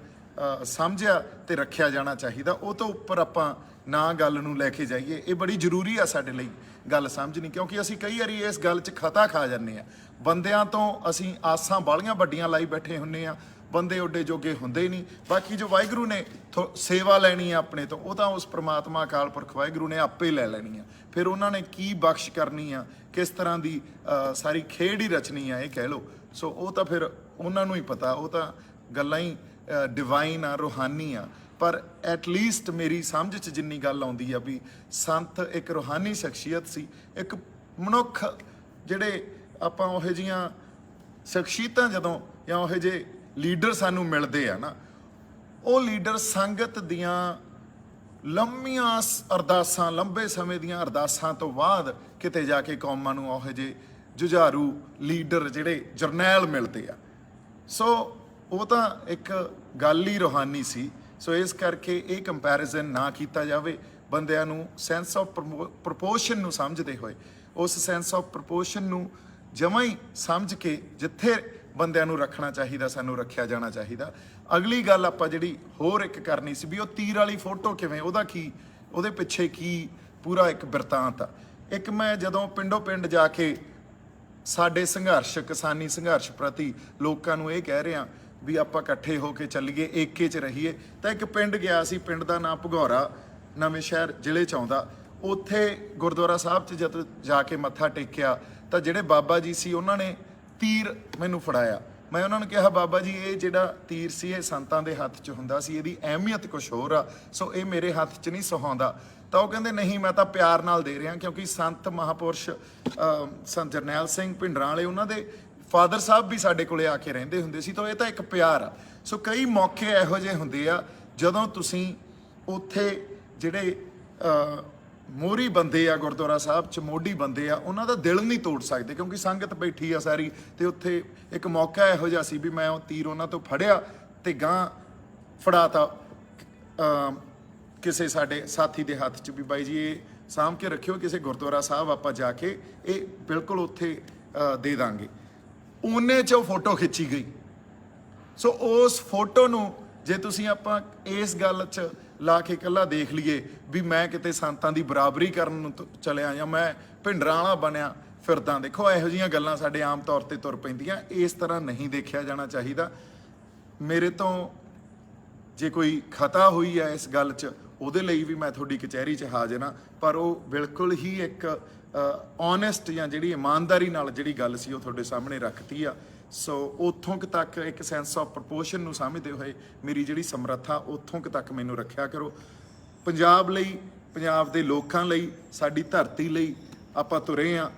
ਸਮਝਿਆ ਤੇ ਰੱਖਿਆ ਜਾਣਾ ਚਾਹੀਦਾ। ਉਹ ਤੋਂ ਉੱਪਰ ਆਪਾਂ ਨਾ ਗੱਲ ਨੂੰ ਲੈ ਕੇ ਜਾਈਏ। ਇਹ ਬੜੀ ਜ਼ਰੂਰੀ ਆ ਸਾਡੇ ਲਈ ਗੱਲ ਸਮਝਣੀ, ਕਿਉਂਕਿ ਅਸੀਂ ਕਈ ਵਾਰੀ ਇਸ ਗੱਲ 'ਚ ਖਤਾ ਖਾ ਜਾਂਦੇ ਆ। ਬੰਦਿਆਂ ਤੋਂ ਅਸੀਂ ਆਸਾਂ ਬਾਹਲੀਆਂ ਵੱਡੀਆਂ ਲਾਈ ਬੈਠੇ ਹੁੰਦੇ ਆ, ਬੰਦੇ ਓਡੇ ਜੋਗੇ ਹੁੰਦੇ ਹੀ ਨਹੀਂ। ਬਾਕੀ ਜੋ ਵਾਹਿਗੁਰੂ ਨੇ ਸੇਵਾ ਲੈਣੀ ਆ ਆਪਣੇ ਤੋਂ, ਉਹ ਤਾਂ ਉਸ ਪ੍ਰਮਾਤਮਾ ਅਕਾਲ ਪੁਰਖ ਵਾਹਿਗੁਰੂ ਨੇ ਆਪੇ ਲੈ ਲੈਣੀ ਆ। ਫਿਰ ਉਹਨਾਂ ਨੇ ਕੀ ਬਖਸ਼ ਕਰਨੀ ਆ, ਕਿਸ ਤਰ੍ਹਾਂ ਦੀ ਸਾਰੀ ਖੇਡ ਹੀ ਰਚਣੀ ਆ, ਇਹ ਕਹਿ ਲਓ। ਸੋ ਉਹ ਤਾਂ ਫਿਰ ਉਹਨਾਂ ਨੂੰ ਹੀ ਪਤਾ, ਉਹ ਤਾਂ ਗੱਲਾਂ ਹੀ ਡਿਵਾਈਨ ਆ, ਰੂਹਾਨੀ ਆ। ਪਰ ਐਟਲੀਸਟ ਮੇਰੀ ਸਮਝ 'ਚ ਜਿੰਨੀ ਗੱਲ ਆਉਂਦੀ ਆ ਵੀ ਸੰਤ ਇੱਕ ਰੂਹਾਨੀ ਸ਼ਖਸੀਅਤ ਸੀ, ਇੱਕ ਮਨੁੱਖ ਜਿਹੜੇ ਆਪਾਂ ਉਹੋ ਜਿਹੀਆਂ ਸ਼ਖਸੀਅਤਾਂ ਜਦੋਂ ਜਾਂ ਉਹੋ ਜਿਹੇ ਲੀਡਰ ਸਾਨੂੰ ਮਿਲਦੇ ਆ ਨਾ, ਉਹ ਲੀਡਰ ਸੰਗਤ ਦੀਆਂ ਲੰਮੀਆਂ ਅਰਦਾਸਾਂ, ਲੰਬੇ ਸਮੇਂ ਦੀਆਂ ਅਰਦਾਸਾਂ ਤੋਂ ਬਾਅਦ ਕਿਤੇ ਜਾ ਕੇ ਕੌਮਾਂ ਨੂੰ ਉਹੋ ਜਿਹੇ ਜੁਝਾਰੂ ਲੀਡਰ ਜਿਹੜੇ ਜਰਨੈਲ ਮਿਲਦੇ ਆ। ਸੋ ਉਹ ਤਾਂ ਇੱਕ ਗੱਲ ਹੀ ਰੂਹਾਨੀ ਸੀ। ਸੋ ਇਸ ਕਰਕੇ ਇਹ ਕੰਪੈਰੀਜ਼ਨ ਨਾ ਕੀਤਾ ਜਾਵੇ। ਬੰਦਿਆਂ ਨੂੰ ਸੈਂਸ ਆਫ ਪ੍ਰਪੋਰਸ਼ਨ ਨੂੰ ਸਮਝਦੇ ਹੋਏ, ਉਸ ਸੈਂਸ ਆਫ ਪ੍ਰਪੋਰਸ਼ਨ ਨੂੰ ਜਮਾਂ ਹੀ ਸਮਝ ਕੇ ਜਿੱਥੇ ਬੰਦਿਆਂ ਨੂੰ ਰੱਖਣਾ ਚਾਹੀਦਾ, ਸਾਨੂੰ ਰੱਖਿਆ ਜਾਣਾ ਚਾਹੀਦਾ। ਅਗਲੀ ਗੱਲ ਆਪਾਂ ਜਿਹੜੀ ਹੋਰ ਇੱਕ ਕਰਨੀ ਸੀ ਵੀ ਉਹ ਤੀਰ ਵਾਲੀ ਫੋਟੋ ਕਿਵੇਂ, ਉਹਦਾ ਕੀ, ਉਹਦੇ ਪਿੱਛੇ ਕੀ ਪੂਰਾ ਇੱਕ ਬਿਰਤਾਂਤ ਆ। ਇੱਕ ਮੈਂ ਜਦੋਂ ਪਿੰਡੋਂ ਪਿੰਡ ਜਾ ਕੇ ਸਾਡੇ ਸੰਘਰਸ਼, ਕਿਸਾਨੀ ਸੰਘਰਸ਼ ਪ੍ਰਤੀ ਲੋਕਾਂ ਨੂੰ ਇਹ ਕਹਿ ਰਿਹਾ ਵੀ ਆਪਾਂ ਇਕੱਠੇ ਹੋ ਕੇ ਚੱਲੀਏ, ਏਕੇ 'ਚ ਰਹੀਏ, ਤਾਂ ਇੱਕ ਪਿੰਡ ਗਿਆ ਸੀ, ਪਿੰਡ ਦਾ ਨਾਂ ਭਗੌਰਾ, ਨਵੇਂ ਸ਼ਹਿਰ ਜ਼ਿਲ੍ਹੇ 'ਚ ਆਉਂਦਾ। ਉੱਥੇ ਗੁਰਦੁਆਰਾ ਸਾਹਿਬ 'ਚ ਜਦ ਜਾ ਕੇ ਮੱਥਾ ਟੇਕਿਆ ਤਾਂ ਜਿਹੜੇ ਬਾਬਾ ਜੀ ਸੀ ਉਹਨਾਂ ਨੇ ਤੀਰ ਮੈਨੂੰ ਫੜਾਇਆ। ਮੈਂ ਉਹਨਾਂ ਨੂੰ ਕਿਹਾ, ਬਾਬਾ ਜੀ ਇਹ ਜਿਹੜਾ ਤੀਰ ਸੀ ਇਹ ਸੰਤਾਂ ਦੇ ਹੱਥ 'ਚ ਹੁੰਦਾ ਸੀ, ਇਹਦੀ ਅਹਿਮੀਅਤ ਕੁਛ ਹੋਰ ਆ, ਸੋ ਇਹ ਮੇਰੇ ਹੱਥ 'ਚ ਨਹੀਂ ਸੁਹਾਉਂਦਾ। ਤਾਂ ਉਹ ਕਹਿੰਦੇ ਨਹੀਂ, ਮੈਂ ਤਾਂ ਪਿਆਰ ਨਾਲ ਦੇ ਰਿਹਾ, ਕਿਉਂਕਿ ਸੰਤ ਮਹਾਂਪੁਰਸ਼ ਸੰਤ ਜਰਨੈਲ ਸਿੰਘ ਭਿੰਡਰਾਂ ਵਾਲੇ, ਉਹਨਾਂ ਦੇ ਫਾਦਰ ਸਾਹਿਬ ਵੀ ਸਾਡੇ ਕੋਲੇ ਆ ਕੇ ਰਹਿੰਦੇ ਹੁੰਦੇ ਸੀ, ਤਾਂ ਇਹ ਤਾਂ ਇੱਕ ਪਿਆਰ ਆ। ਸੋ ਕਈ ਮੌਕੇ ਇਹੋ ਜਿਹੇ ਹੁੰਦੇ ਆ ਜਦੋਂ ਤੁਸੀਂ ਉੱਥੇ ਜਿਹੜੇ ਮੋਹਰੀ ਬੰਦੇ ਆ ਗੁਰਦੁਆਰਾ ਸਾਹਿਬ 'ਚ, ਮੋਢੀ ਬੰਦੇ ਆ, ਉਹਨਾਂ ਦਾ ਦਿਲ ਨਹੀਂ ਤੋੜ ਸਕਦੇ, ਕਿਉਂਕਿ ਸੰਗਤ ਬੈਠੀ ਆ ਸਾਰੀ। ਤੇ ਉੱਥੇ ਇੱਕ ਮੌਕਾ ਇਹੋ ਜਿਹਾ ਸੀ ਵੀ ਮੈਂ ਉਹ ਤੀਰ ਉਹਨਾਂ ਤੋਂ ਫੜਿਆ ਤੇ ਗਾਂ ਫੜਾਤਾ ਕਿਸੇ ਸਾਡੇ ਸਾਥੀ ਦੇ ਹੱਥ 'ਚ ਵੀ ਬਾਈ ਜੀ ਇਹ ਸਾਂਭ ਕੇ ਰੱਖਿਓ, ਕਿਸੇ ਗੁਰਦੁਆਰਾ ਸਾਹਿਬ ਆਪਾਂ ਜਾ ਕੇ ਇਹ ਬਿਲਕੁਲ ਉੱਥੇ ਦੇ ਦਾਂਗੇ। ਉਹਨੇ 'ਚ ਉਹ ਫੋਟੋ ਖਿੱਚੀ ਗਈ। ਸੋ ਉਸ ਫੋਟੋ ਨੂੰ ਜੇ ਤੁਸੀਂ ਆਪਾਂ ਇਸ ਗੱਲ 'ਚ ਲਾ ਕੇ ਇਕੱਲਾ ਦੇਖ ਲਈਏ ਵੀ ਮੈਂ ਕਿਤੇ ਸੰਤਾਂ ਦੀ ਬਰਾਬਰੀ ਕਰਨ ਨੂੰ ਚਲਿਆ ਜਾਂ ਮੈਂ ਭਿੰਡਰਾਂ ਵਾਲਾ ਬਣਿਆ ਫਿਰਦਾ, ਦੇਖੋ ਇਹੋ ਜਿਹੀਆਂ ਗੱਲਾਂ ਸਾਡੇ ਆਮ ਤੌਰ ਤੇ ਤੁਰ ਪੈਂਦੀਆਂ। ਇਸ ਤਰ੍ਹਾਂ ਨਹੀਂ ਦੇਖਿਆ ਜਾਣਾ ਚਾਹੀਦਾ। ਮੇਰੇ ਤੋਂ ਜੇ ਕੋਈ ਖਤਾ ਹੋਈ ਹੈ ਇਸ ਗੱਲ 'ਚ, ਉਹਦੇ ਲਈ ਵੀ ਮੈਂ ਤੁਹਾਡੀ ਕਚਹਿਰੀ 'ਚ ਹਾਜ਼ਰ ਹਾਂ, ਪਰ ਉਹ ਬਿਲਕੁਲ ਹੀ ਇੱਕ ਓਨੈਸਟ ਜਾਂ ਜਿਹੜੀ ਇਮਾਨਦਾਰੀ ਨਾਲ ਜਿਹੜੀ ਗੱਲ ਸੀ ਉਹ ਤੁਹਾਡੇ ਸਾਹਮਣੇ ਰੱਖਤੀ ਆ। ਸੋ ਉੱਥੋਂ ਕੁ ਤੱਕ ਇੱਕ ਸੈਂਸ ਆਫ ਪ੍ਰਪੋਰਸ਼ਨ ਨੂੰ ਸਮਝਦੇ ਹੋਏ ਮੇਰੀ ਜਿਹੜੀ ਸਮਰੱਥਾ, ਉੱਥੋਂ ਕੁ ਤੱਕ ਮੈਨੂੰ ਰੱਖਿਆ ਕਰੋ। ਪੰਜਾਬ ਲਈ, ਪੰਜਾਬ ਦੇ ਲੋਕਾਂ ਲਈ, ਸਾਡੀ ਧਰਤੀ ਲਈ ਆਪਾਂ ਤੁਰੇ ਹਾਂ,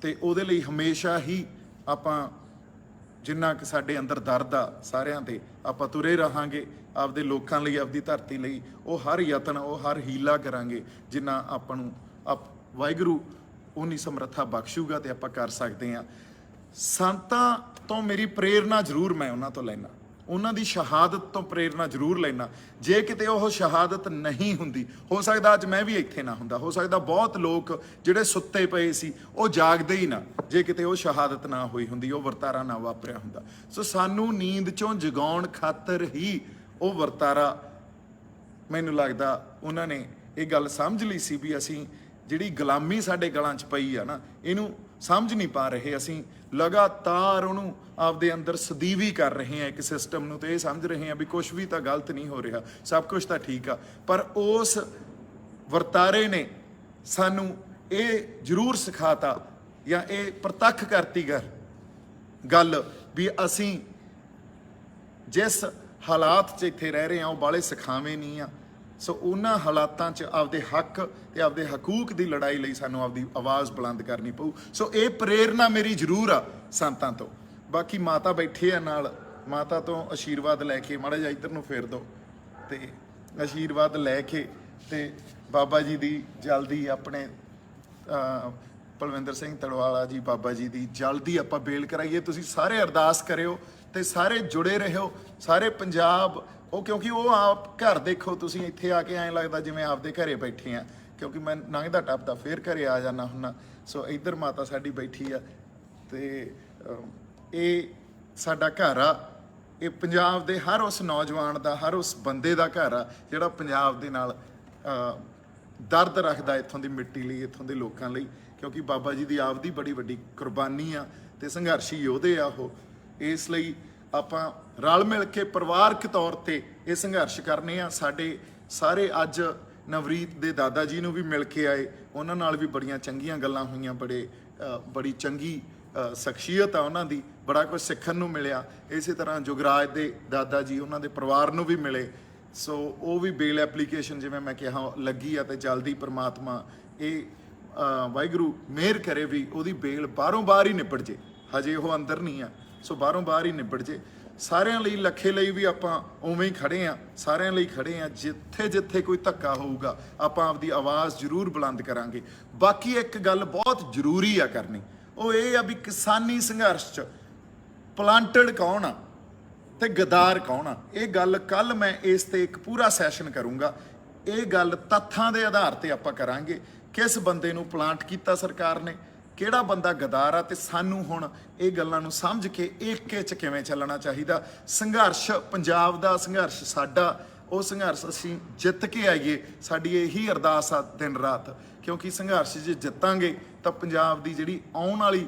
ਤੇ ਉਹਦੇ ਲਈ ਹਮੇਸ਼ਾ ਹੀ ਆਪਾਂ ਜਿੰਨਾ ਕਿ ਸਾਡੇ ਅੰਦਰ ਦਰਦ ਆ ਸਾਰਿਆਂ ਤੇ, ਆਪਾਂ ਤੁਰੇ ਰਹਾਂਗੇ ਆਪਦੇ ਲੋਕਾਂ ਲਈ, ਆਪਦੀ ਧਰਤੀ ਲਈ। ਉਹ ਹਰ ਯਤਨ, ਉਹ ਹਰ ਹੀਲਾ ਕਰਾਂਗੇ ਜਿੰਨਾ ਆਪਾਂ ਨੂੰ ਵਾਹਿਗੁਰੂ ਉਨੀ ਸਮਰੱਥਾ ਬਖਸ਼ੂਗਾ ਤੇ ਆਪਾਂ ਕਰ ਸਕਦੇ ਹਾਂ। ਸੰਤਾਂ ਤੋਂ ਮੇਰੀ ਪ੍ਰੇਰਨਾ ਜ਼ਰੂਰ ਮੈਂ ਉਹਨਾਂ ਤੋਂ ਲੈਣਾ, ਉਹਨਾਂ ਦੀ ਸ਼ਹਾਦਤ ਤੋਂ ਪ੍ਰੇਰਨਾ ਜ਼ਰੂਰ ਲੈਣਾ। ਜੇ ਕਿਤੇ ਉਹ ਸ਼ਹਾਦਤ ਨਹੀਂ ਹੁੰਦੀ, ਹੋ ਸਕਦਾ ਅੱਜ ਮੈਂ ਵੀ ਇੱਥੇ ਨਾ ਹੁੰਦਾ, ਹੋ ਸਕਦਾ ਬਹੁਤ ਲੋਕ ਜਿਹੜੇ ਸੁੱਤੇ ਪਏ ਸੀ ਉਹ ਜਾਗਦੇ ਹੀ ਨਾ, ਜੇ ਕਿਤੇ ਉਹ ਸ਼ਹਾਦਤ ਨਾ ਹੋਈ ਹੁੰਦੀ, ਉਹ ਵਰਤਾਰਾ ਨਾ ਵਾਪਰਿਆ ਹੁੰਦਾ। ਸੋ ਸਾਨੂੰ ਨੀਂਦ ਚੋਂ ਜਗਾਉਣ ਖਾਤਰ ਹੀ ਉਹ ਵਰਤਾਰਾ, ਮੈਨੂੰ ਲੱਗਦਾ ਉਹਨਾਂ ਨੇ ਇਹ ਗੱਲ ਸਮਝ ਲਈ ਸੀ ਵੀ ਅਸੀਂ ਜਿਹੜੀ ਗੁਲਾਮੀ ਸਾਡੇ ਗਲਾਂ 'ਚ ਪਈ ਆ ਨਾ, ਇਹਨੂੰ ਸਮਝ ਨਹੀਂ ਪਾ ਰਹੇ। ਅਸੀਂ ਲਗਾਤਾਰ ਉਹਨੂੰ ਆਪਦੇ ਅੰਦਰ ਸਦੀਵੀ ਕਰ ਰਹੇ ਹਾਂ ਇੱਕ ਸਿਸਟਮ ਨੂੰ, ਤੇ ਇਹ ਸਮਝ ਰਹੇ ਹਾਂ ਵੀ ਕੁਛ ਵੀ ਤਾਂ ਗਲਤ ਨਹੀਂ ਹੋ ਰਿਹਾ, ਸਭ ਕੁਝ ਤਾਂ ਠੀਕ ਆ। ਪਰ ਉਸ ਵਰਤਾਰੇ ਨੇ ਸਾਨੂੰ ਇਹ ਜ਼ਰੂਰ ਸਿਖਾਤਾ ਜਾਂ ਇਹ ਪ੍ਰਤੱਖ ਕਰਤੀ ਗੱਲ ਵੀ ਅਸੀਂ ਜਿਸ ਹਾਲਾਤ 'ਚ ਇੱਥੇ ਰਹਿ ਰਹੇ ਹਾਂ ਉਹ ਬਾਲੇ ਸਿਖਾਵੇਂ ਨਹੀਂ ਆ। ਸੋ ਉਹਨਾਂ ਹਾਲਾਤਾਂ 'ਚ ਆਪਦੇ ਹੱਕ ਤੇ ਆਪਦੇ ਹਕੂਕ ਦੀ ਲੜਾਈ ਲਈ ਸਾਨੂੰ ਆਪਦੀ ਆਵਾਜ਼ ਬੁਲੰਦ ਕਰਨੀ ਪਊ। ਸੋ ਇਹ ਪ੍ਰੇਰਨਾ ਮੇਰੀ ਜ਼ਰੂਰ ਆ ਸੰਤਾਂ ਤੋਂ। ਬਾਕੀ ਮਾਤਾ ਬੈਠੇ ਆ ਨਾਲ, ਮਾਤਾ ਤੋਂ ਆਸ਼ੀਰਵਾਦ ਲੈ ਕੇ ਮਾੜਾ ਜਿਹਾ ਇੱਧਰ ਨੂੰ ਫੇਰ ਦਿਓ ਤੇ ਆਸ਼ੀਰਵਾਦ ਲੈ ਕੇ ਤੇ ਬਾਬਾ ਜੀ ਦੀ ਜਲਦੀ ਆਪਣੇ ਪਲਵਿੰਦਰ ਸਿੰਘ ਤਲਵਾੜਾ ਜੀ ਬਾਬਾ ਜੀ ਦੀ ਜਲਦੀ ਆਪਾਂ ਬੇਲ ਕਰਾਈਏ। ਤੁਸੀਂ ਸਾਰੇ ਅਰਦਾਸ ਕਰਿਓ ਤੇ ਸਾਰੇ ਜੁੜੇ ਰਹੋ, ਸਾਰੇ ਪੰਜਾਬ। ਉਹ ਕਿਉਂਕਿ ਉਹ ਆਪ ਘਰ ਦੇਖੋ, ਤੁਸੀਂ ਇੱਥੇ ਆ ਕੇ ਐਂ ਲੱਗਦਾ ਜਿਵੇਂ ਆਪਦੇ ਘਰੇ ਬੈਠੇ ਆ, ਕਿਉਂਕਿ ਮੈਂ ਲੰਘਦਾ ਟੱਪਦਾ ਫੇਰ ਘਰੇ ਆ ਜਾਣਾ ਹੁੰਨਾ। ਸੋ ਇੱਧਰ ਮਾਤਾ ਸਾਡੀ ਬੈਠੀ ਆ ਤੇ ਇਹ ਸਾਡਾ ਘਰ ਆ। ਇਹ ਪੰਜਾਬ ਦੇ ਹਰ ਉਸ ਨੌਜਵਾਨ ਦਾ, ਹਰ ਉਸ ਬੰਦੇ ਦਾ ਘਰ ਆ ਜਿਹੜਾ ਪੰਜਾਬ ਦੇ ਨਾਲ ਦਰਦ ਰੱਖਦਾ ਇੱਥੋਂ ਦੀ ਮਿੱਟੀ ਲਈ, ਇੱਥੋਂ ਦੇ ਲੋਕਾਂ ਲਈ, ਕਿਉਂਕਿ ਬਾਬਾ ਜੀ ਦੀ ਆਪਦੀ ਬੜੀ ਵੱਡੀ ਕੁਰਬਾਨੀ ਆ ਤੇ ਸੰਘਰਸ਼ੀ ਯੋਧੇ ਆ ਉਹ। ਇਸ ਲਈ ਆਪਾਂ ਰਲ ਮਿਲ ਕੇ ਪਰਿਵਾਰਕ ਤੌਰ ਤੇ ਇਹ ਸੰਘਰਸ਼ ਕਰਨੇ ਆ। ਸਾਡੇ ਸਾਰੇ ਅੱਜ ਨਵਰੀਤ ਦੇ ਦਾਦਾ ਜੀ ਨੂੰ ਵੀ ਮਿਲ ਕੇ ਆਏ, ਉਹਨਾਂ ਨਾਲ ਵੀ ਬੜੀਆਂ ਚੰਗੀਆਂ ਗੱਲਾਂ ਹੋਈਆਂ, ਬੜੀ ਚੰਗੀ ਸ਼ਖਸੀਅਤ ਆ ਉਹਨਾਂ ਦੀ, ਬੜਾ ਕੁਝ ਸਿੱਖਣ ਨੂੰ ਮਿਲਿਆ। ਇਸੇ ਤਰ੍ਹਾਂ ਜੁਗਰਾਜ ਦੇ ਦਾਦਾ ਜੀ, ਉਹਨਾਂ ਦੇ ਪਰਿਵਾਰ ਨੂੰ ਵੀ ਮਿਲੇ। ਸੋ ਉਹ ਵੀ ਬੇਲ ਐਪਲੀਕੇਸ਼ਨ ਜਿਵੇਂ ਮੈਂ ਕਿਹਾ ਲੱਗੀ ਆ ਤੇ ਜਲਦੀ ਪ੍ਰਮਾਤਮਾ ਇਹ ਵਾਹਿਗੁਰੂ ਮਿਹਰ ਕਰੇ ਵੀ ਉਹਦੀ ਬੇਲ ਬਾਹਰੋਂ ਬਾਹਰ ਹੀ ਨਿਬੜ ਜੇ। ਹਜੇ ਉਹ ਅੰਦਰ ਨਹੀਂ ਆ, ਸੋ ਬਾਹਰੋਂ ਬਾਹਰ ਹੀ ਨਿਬੜ ਜੇ। ਸਾਰਿਆਂ ਲਈ, ਲੱਖੇ ਲਈ ਵੀ ਆਪਾਂ ਉਵੇਂ ਹੀ ਖੜੇ ਆ, ਸਾਰਿਆਂ ਲਈ ਖੜੇ ਆ। ਜਿੱਥੇ ਜਿੱਥੇ ਕੋਈ ਧੱਕਾ ਹੋਊਗਾ ਆਪਾਂ ਆਪਦੀ ਆਵਾਜ਼ ਜ਼ਰੂਰ ਬੁਲੰਦ ਕਰਾਂਗੇ। ਬਾਕੀ ਇੱਕ ਗੱਲ ਬਹੁਤ ਜ਼ਰੂਰੀ ਆ ਕਰਨੀ, ਉਹ ਇਹ ਆ ਵੀ ਕਿਸਾਨੀ ਸੰਘਰਸ਼ 'ਚ ਪਲਾਂਟਡ ਕੌਣ ਆ ਤੇ ਗਦਾਰ ਕੌਣ ਆ। ਇਹ ਗੱਲ ਕੱਲ ਮੈਂ ਇਸ ਤੇ ਇੱਕ ਪੂਰਾ ਸੈਸ਼ਨ ਕਰੂੰਗਾ। ਇਹ ਗੱਲ ਤੱਥਾਂ ਦੇ ਆਧਾਰ ਤੇ ਆਪਾਂ ਕਰਾਂਗੇ। ਕਿਸ ਬੰਦੇ ਨੂੰ ਪਲਾਂਟ ਕੀਤਾ ਸਰਕਾਰ ਨੇ, ਕਿਹੜਾ ਬੰਦਾ ਗਦਾਰ ਆ, ਤੇ ਸਾਨੂੰ ਹੁਣ ਇਹ ਗੱਲਾਂ ਨੂੰ ਸਮਝ ਕੇ ਏਕੇ 'ਚ ਕਿਵੇਂ ਚੱਲਣਾ ਚਾਹੀਦਾ। ਸੰਘਰਸ਼ ਪੰਜਾਬ ਦਾ, ਸੰਘਰਸ਼ ਸਾਡਾ, ਉਹ ਸੰਘਰਸ਼ ਅਸੀਂ ਜਿੱਤ ਕੇ ਆਈਏ। ਸਾਡੀ ਇਹੀ ਅਰਦਾਸ ਆ ਦਿਨ ਰਾਤ, ਕਿਉਂਕਿ ਸੰਘਰਸ਼ ਜੇ ਜਿੱਤਾਂਗੇ ਤਾਂ ਪੰਜਾਬ ਦੀ ਜਿਹੜੀ ਆਉਣ ਵਾਲੀ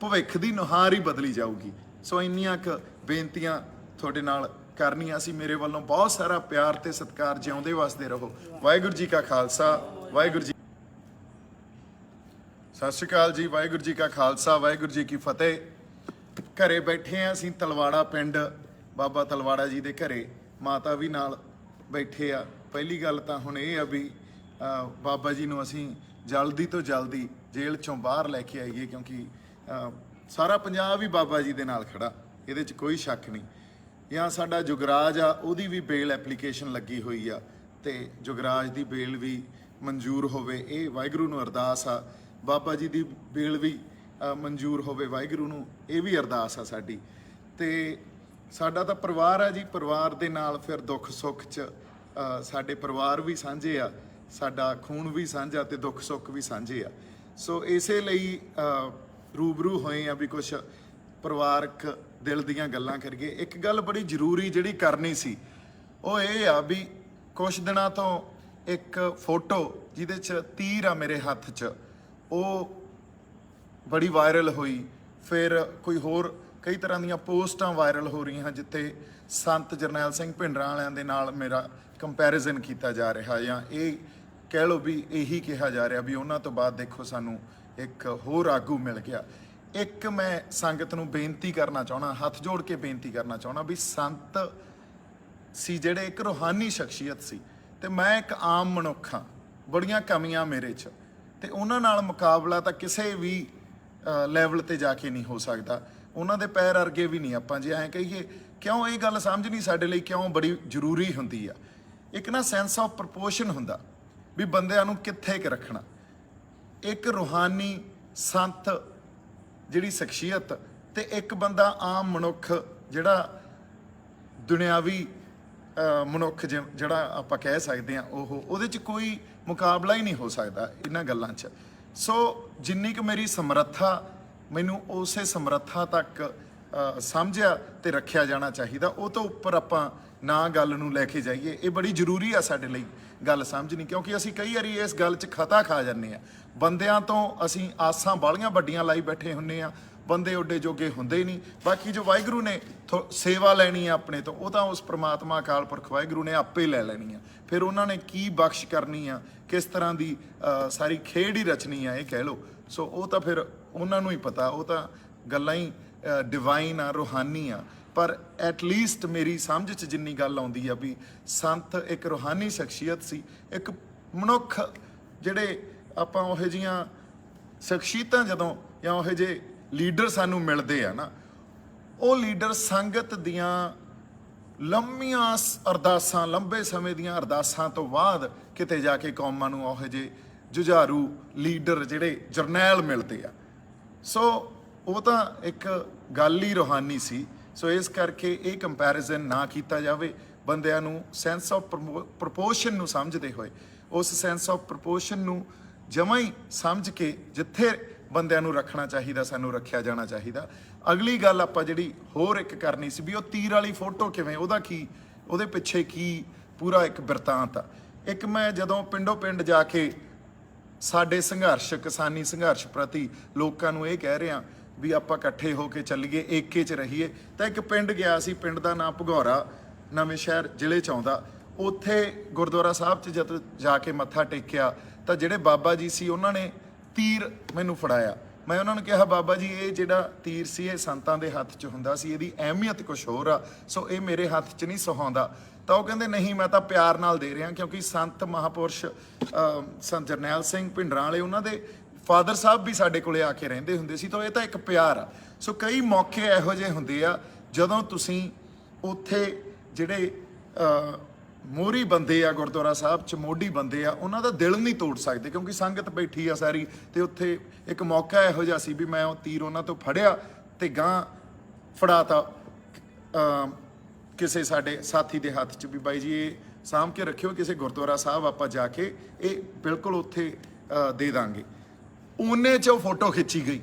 ਭਵਿੱਖ ਦੀ ਨੁਹਾਰ ਹੀ ਬਦਲੀ ਜਾਊਗੀ। ਸੋ ਇੰਨੀਆਂ ਕੁ ਬੇਨਤੀਆਂ ਤੁਹਾਡੇ ਨਾਲ ਕਰਨੀਆਂ ਸੀ। ਮੇਰੇ ਵੱਲੋਂ ਬਹੁਤ ਸਾਰਾ ਪਿਆਰ ਤੇ ਸਤਿਕਾਰ। ਜਿਉਂਦੇ ਵਸਦੇ ਰਹੋ। ਵਾਹਿਗੁਰੂ ਜੀ ਕਾ ਖਾਲਸਾ, ਵਾਹਿਗੁਰੂ ਜੀ। ਸਤਿ ਸ਼੍ਰੀ ਅਕਾਲ ਜੀ। ਵਾਹਿਗੁਰੂ ਜੀ ਕਾ ਖਾਲਸਾ, ਵਾਹਿਗੁਰੂ ਜੀ ਕੀ ਫਤਿਹ। ਘਰੇ ਬੈਠੇ ਆ ਅਸੀਂ ਤਲਵਾੜਾ ਪਿੰਡ, ਬਾਬਾ ਤਲਵਾੜਾ ਜੀ ਦੇ ਘਰੇ। ਮਾਤਾ ਵੀ ਨਾਲ ਬੈਠੇ ਆ। ਪਹਿਲੀ ਗੱਲ ਤਾਂ ਹੁਣ ਇਹ ਆ ਵੀ ਬਾਬਾ ਜੀ ਨੂੰ ਅਸੀਂ ਜਲਦੀ ਤੋਂ ਜਲਦੀ ਜੇਲ੍ਹ ਚੋਂ ਬਾਹਰ ਲੈ ਕੇ ਆਈਏ, ਕਿਉਂਕਿ ਸਾਰਾ ਪੰਜਾਬ ਹੀ ਬਾਬਾ ਜੀ ਦੇ ਨਾਲ ਖੜਾ, ਇਹਦੇ 'ਚ ਕੋਈ ਸ਼ੱਕ ਨਹੀਂ। ਜਾਂ ਸਾਡਾ ਜੁਗਰਾਜ ਆ, ਉਹਦੀ ਵੀ ਬੇਲ ਐਪਲੀਕੇਸ਼ਨ ਲੱਗੀ ਹੋਈ ਆ ਤੇ ਜੁਗਰਾਜ ਦੀ ਬੇਲ ਵੀ ਮਨਜ਼ੂਰ ਹੋਵੇ, ਇਹ ਵਾਹਿਗੁਰੂ ਨੂੰ ਅਰਦਾਸ ਆ। ਬਾਬਾ ਜੀ ਦੀ ਬੇਲ ਵੀ ਮਨਜ਼ੂਰ ਹੋਵੇ, ਵਾਹਿਗੁਰੂ ਨੂੰ ਇਹ ਵੀ ਅਰਦਾਸ ਆ ਸਾਡੀ। ਤੇ ਸਾਡਾ ਤਾਂ ਪਰਿਵਾਰ ਆ ਜੀ, ਪਰਿਵਾਰ ਦੇ ਨਾਲ ਫਿਰ ਦੁੱਖ ਸੁੱਖ 'ਚ ਸਾਡੇ ਪਰਿਵਾਰ ਵੀ ਸਾਂਝੇ ਆ, ਸਾਡਾ ਖੂਨ ਵੀ ਸਾਂਝਾ ਤੇ ਦੁੱਖ ਸੁੱਖ ਵੀ ਸਾਂਝੇ ਆ। ਸੋ ਇਸੇ ਲਈ ਰੂਬਰੂ ਹੋਏ ਆ ਵੀ ਕੁਛ ਪਰਿਵਾਰਕ ਦਿਲ ਦੀਆਂ ਗੱਲਾਂ ਕਰੀਏ। ਇੱਕ ਗੱਲ ਬੜੀ ਜ਼ਰੂਰੀ ਜਿਹੜੀ ਕਰਨੀ ਸੀ ਉਹ ਇਹ ਆ ਵੀ ਕੁਛ ਦਿਨਾਂ ਤੋਂ ਇੱਕ ਫੋਟੋ ਜਿਹਦੇ 'ਚ ਤੀਰ ਆ ਮੇਰੇ ਹੱਥ 'ਚ, ਉਹ ਬੜੀ ਵਾਇਰਲ ਹੋਈ। ਫਿਰ ਕੋਈ ਹੋਰ ਕਈ ਤਰ੍ਹਾਂ ਦੀਆਂ ਪੋਸਟਾਂ ਵਾਇਰਲ ਹੋ ਰਹੀਆਂ ਜਿੱਥੇ ਸੰਤ ਜਰਨੈਲ ਸਿੰਘ ਭਿੰਡਰਾਂ ਵਾਲਿਆਂ ਦੇ ਨਾਲ ਮੇਰਾ ਕੰਪੈਰੀਜ਼ਨ ਕੀਤਾ ਜਾ ਰਿਹਾ, ਜਾਂ ਇਹ ਕਹਿ ਲਓ ਵੀ ਇਹੀ ਕਿਹਾ ਜਾ ਰਿਹਾ ਵੀ ਉਹਨਾਂ ਤੋਂ ਬਾਅਦ ਦੇਖੋ ਸਾਨੂੰ ਇੱਕ ਹੋਰ ਆਗੂ ਮਿਲ ਗਿਆ। ਇੱਕ ਮੈਂ ਸੰਗਤ ਨੂੰ ਬੇਨਤੀ ਕਰਨਾ ਚਾਹੁੰਦਾ, ਹੱਥ ਜੋੜ ਕੇ ਬੇਨਤੀ ਕਰਨਾ ਚਾਹੁੰਦਾ ਵੀ ਸੰਤ ਸੀ ਜਿਹੜੇ ਇੱਕ ਰੂਹਾਨੀ ਸ਼ਖਸੀਅਤ ਸੀ ਤੇ ਮੈਂ ਇੱਕ ਆਮ ਮਨੁੱਖ ਹਾਂ, ਬੜੀਆਂ ਕਮੀਆਂ ਮੇਰੇ 'ਚ, ਤੇ ਉਹਨਾਂ ਨਾਲ ਮੁਕਾਬਲਾ ਤਾਂ ਕਿਸੇ ਵੀ ਲੈਵਲ ਤੇ ਜਾ ਕੇ ਨਹੀਂ ਹੋ ਸਕਦਾ। ਉਹਨਾਂ ਦੇ ਪੈਰ ਅਰਗੇ ਵੀ ਨਹੀਂ ਆਪਾਂ ਜੇ ਐਂ ਕਹੀਏ। ਕਿਉਂ ਇਹ ਗੱਲ ਸਮਝਣੀ ਸਾਡੇ ਲਈ ਕਿਉਂ ਬੜੀ ਜ਼ਰੂਰੀ ਹੁੰਦੀ ਆ। ਇੱਕ ਨਾ ਸੈਂਸ ਆਫ ਪ੍ਰਪੋਰਸ਼ਨ ਹੁੰਦਾ ਵੀ ਬੰਦਿਆਂ ਨੂੰ ਕਿੱਥੇ ਕਿ ਰੱਖਣਾ। ਇੱਕ ਰੂਹਾਨੀ ਸੰਤ ਜਿਹੜੀ ਸ਼ਖਸੀਅਤ ਤੇ ਇੱਕ ਬੰਦਾ ਆਮ ਮਨੁੱਖ ਜਿਹੜਾ ਦੁਨਿਆਵੀ ਮਨੁੱਖ ਜਿਹੜਾ ਆਪਾਂ ਕਹਿ ਸਕਦੇ ਹਾਂ, ਉਹਦੇ 'ਚ ਕੋਈ ਮੁਕਾਬਲਾ ਹੀ ਨਹੀਂ ਹੋ ਸਕਦਾ ਇਹਨਾਂ ਗੱਲਾਂ 'ਚ। ਸੋ ਜਿੰਨੀ ਕੁ ਮੇਰੀ ਸਮਰੱਥਾ, ਮੈਨੂੰ ਉਸੇ ਸਮਰੱਥਾ ਤੱਕ ਸਮਝਿਆ ਤੇ ਰੱਖਿਆ ਜਾਣਾ ਚਾਹੀਦਾ। ਉਹ ਤੋਂ ਉੱਪਰ ਆਪਾਂ ਨਾ ਗੱਲ ਨੂੰ ਲੈ ਕੇ ਜਾਈਏ। ਇਹ ਬੜੀ ਜ਼ਰੂਰੀ ਆ ਸਾਡੇ ਲਈ ਗੱਲ ਸਮਝਣੀ, ਕਿਉਂਕਿ ਅਸੀਂ ਕਈ ਵਾਰੀ ਇਸ ਗੱਲ 'ਚ ਖਤਾ ਖਾ ਜਾਂਦੇ ਆ। ਬੰਦਿਆਂ ਤੋਂ ਅਸੀਂ ਆਸਾਂ ਬਾਹਲੀਆਂ ਵੱਡੀਆਂ ਲਾਈ ਬੈਠੇ ਹੁੰਦੇ ਆ, ਬੰਦੇ ਓਡੇ ਜੋਗੇ ਹੁੰਦੇ ਹੀ ਨਹੀਂ। ਬਾਕੀ ਜੋ ਵਾਹਿਗੁਰੂ ਨੇ ਸੇਵਾ ਲੈਣੀ ਆ ਆਪਣੇ ਤੋਂ, ਉਹ ਤਾਂ ਉਸ ਪ੍ਰਮਾਤਮਾ ਅਕਾਲ ਪੁਰਖ ਵਾਹਿਗੁਰੂ ਨੇ ਆਪੇ ਲੈ ਲੈਣੀ ਆ। ਫਿਰ ਉਹਨਾਂ ਨੇ ਕੀ ਬਖਸ਼ ਕਰਨੀ ਆ, ਕਿਸ ਤਰ੍ਹਾਂ ਦੀ ਸਾਰੀ ਖੇਡ ਹੀ ਰਚਣੀ ਆ ਇਹ ਕਹਿ ਲਓ। ਸੋ ਉਹ ਤਾਂ ਫਿਰ ਉਹਨਾਂ ਨੂੰ ਹੀ ਪਤਾ, ਉਹ ਤਾਂ ਗੱਲਾਂ ਹੀ ਡਿਵਾਈਨ ਆ, ਰੂਹਾਨੀ ਆ, ਪਰ ਐਟਲੀਸਟ ਮੇਰੀ ਸਮਝ 'ਚ ਜਿੰਨੀ ਗੱਲ ਆਉਂਦੀ ਆ ਵੀ ਸੰਤ ਇੱਕ ਰੂਹਾਨੀ ਸ਼ਖਸੀਅਤ ਸੀ। ਇੱਕ ਮਨੁੱਖ ਜਿਹੜੇ ਆਪਾਂ ਉਹੋ ਜਿਹੀਆਂ ਸ਼ਖਸੀਅਤਾਂ ਜਦੋਂ ਜਾਂ ਉਹੋ ਜਿਹੇ ਲੀਡਰ ਸਾਨੂੰ ਮਿਲਦੇ ਆ ਨਾ, ਉਹ ਲੀਡਰ ਸੰਗਤ ਦੀਆਂ ਲੰਮੀਆਂ ਅਰਦਾਸਾਂ, ਲੰਬੇ ਸਮੇਂ ਦੀਆਂ ਅਰਦਾਸਾਂ ਤੋਂ ਬਾਅਦ ਕਿਤੇ ਜਾ ਕੇ ਕੌਮਾਂ ਨੂੰ ਉਹੋ ਜਿਹੇ ਜੁਝਾਰੂ ਲੀਡਰ ਜਿਹੜੇ ਜਰਨੈਲ ਮਿਲਦੇ ਆ। ਸੋ ਉਹ ਤਾਂ ਇੱਕ ਗੱਲ ਹੀ ਰੂਹਾਨੀ ਸੀ। ਸੋ ਇਸ ਕਰਕੇ ਇਹ ਕੰਪੈਰੀਜ਼ਨ ਨਾ ਕੀਤਾ ਜਾਵੇ। ਬੰਦਿਆਂ ਨੂੰ ਸੈਂਸ ਆਫ ਪ੍ਰਪੋਰਸ਼ਨ ਨੂੰ ਸਮਝਦੇ ਹੋਏ, ਉਸ ਸੈਂਸ ਆਫ ਪ੍ਰਪੋਰਸ਼ਨ ਨੂੰ ਜਮਾਂ ਹੀ ਸਮਝ ਕੇ ਜਿੱਥੇ ਬੰਦਿਆਂ ਨੂੰ ਰੱਖਣਾ ਚਾਹੀਦਾ ਸਾਨੂੰ ਰੱਖਿਆ ਜਾਣਾ ਚਾਹੀਦਾ। ਅਗਲੀ ਗੱਲ ਆਪਾਂ ਜਿਹੜੀ ਹੋਰ ਇੱਕ ਕਰਨੀ ਸੀ ਵੀ ਉਹ ਤੀਰ ਵਾਲੀ ਫੋਟੋ ਕਿਵੇਂ, ਉਹਦਾ ਕੀ, ਉਹਦੇ ਪਿੱਛੇ ਕੀ ਪੂਰਾ ਇੱਕ ਬਿਰਤਾਂਤ ਆ। ਇੱਕ ਮੈਂ ਜਦੋਂ ਪਿੰਡੋਂ ਪਿੰਡ ਜਾ ਕੇ ਸਾਡੇ ਸੰਘਰਸ਼, ਕਿਸਾਨੀ ਸੰਘਰਸ਼ ਪ੍ਰਤੀ ਲੋਕਾਂ ਨੂੰ ਇਹ ਕਹਿ ਰਿਹਾ ਵੀ ਆਪਾਂ ਇਕੱਠੇ ਹੋ ਕੇ ਚੱਲੀਏ, ਏਕੇ 'ਚ ਰਹੀਏ, ਤਾਂ ਇੱਕ ਪਿੰਡ ਗਿਆ ਸੀ, ਪਿੰਡ ਦਾ ਨਾਂ ਭਗੌਰਾ, ਨਵੇਂ ਸ਼ਹਿਰ ਜ਼ਿਲ੍ਹੇ 'ਚ ਆਉਂਦਾ। ਉੱਥੇ ਗੁਰਦੁਆਰਾ ਸਾਹਿਬ 'ਚ ਜਦ ਜਾ ਕੇ ਮੱਥਾ ਟੇਕਿਆ ਤਾਂ ਜਿਹੜੇ ਬਾਬਾ ਜੀ ਸੀ ਉਹਨਾਂ ਨੇ ਤੀਰ ਮੈਨੂੰ ਫੜਾਇਆ। ਮੈਂ ਉਹਨਾਂ ਨੂੰ ਕਿਹਾ, ਬਾਬਾ ਜੀ ਇਹ ਜਿਹੜਾ ਤੀਰ ਸੀ ਇਹ ਸੰਤਾਂ ਦੇ ਹੱਥ 'ਚ ਹੁੰਦਾ ਸੀ, ਇਹਦੀ ਅਹਿਮੀਅਤ ਕੁਛ ਹੋਰ ਆ, ਸੋ ਇਹ ਮੇਰੇ ਹੱਥ 'ਚ ਨਹੀਂ ਸੁਹਾਉਂਦਾ। ਤਾਂ ਉਹ ਕਹਿੰਦੇ ਨਹੀਂ, ਮੈਂ ਤਾਂ ਪਿਆਰ ਨਾਲ ਦੇ ਰਿਹਾ, ਕਿਉਂਕਿ ਸੰਤ ਮਹਾਂਪੁਰਸ਼ ਸੰਤ ਜਰਨੈਲ ਸਿੰਘ ਭਿੰਡਰਾਂ ਵਾਲੇ, ਉਹਨਾਂ ਦੇ ਫਾਦਰ ਸਾਹਿਬ ਵੀ ਸਾਡੇ ਕੋਲੇ ਆ ਕੇ ਰਹਿੰਦੇ ਹੁੰਦੇ ਸੀ, ਤਾਂ ਇਹ ਤਾਂ ਇੱਕ ਪਿਆਰ ਆ। ਸੋ ਕਈ ਮੌਕੇ ਇਹੋ ਜਿਹੇ ਹੁੰਦੇ ਆ ਜਦੋਂ ਤੁਸੀਂ ਉੱਥੇ ਜਿਹੜੇ ਮੋਹਰੀ ਬੰਦੇ ਆ ਗੁਰਦੁਆਰਾ ਸਾਹਿਬ 'ਚ, ਮੋਢੀ ਬੰਦੇ ਆ, ਉਹਨਾਂ ਦਾ ਦਿਲ ਨਹੀਂ ਤੋੜ ਸਕਦੇ ਕਿਉਂਕਿ ਸੰਗਤ ਬੈਠੀ ਆ ਸਾਰੀ। ਤੇ ਉੱਥੇ ਇੱਕ ਮੌਕਾ ਇਹੋ ਜਿਹਾ ਸੀ ਵੀ ਮੈਂ ਉਹ ਤੀਰ ਉਹਨਾਂ ਤੋਂ ਫੜਿਆ ਤੇ ਗਾਂ ਫੜਾਤਾ ਕਿਸੇ ਸਾਡੇ ਸਾਥੀ ਦੇ ਹੱਥ 'ਚ ਵੀ ਬਾਈ ਜੀ ਇਹ ਸਾਂਭ ਕੇ ਰੱਖਿਓ, ਕਿਸੇ ਗੁਰਦੁਆਰਾ ਸਾਹਿਬ ਆਪਾਂ ਜਾ ਕੇ ਇਹ ਬਿਲਕੁਲ ਉੱਥੇ ਦੇ ਦਾਂਗੇ। ਉਹਨੇ 'ਚ ਉਹ ਫੋਟੋ ਖਿੱਚੀ ਗਈ।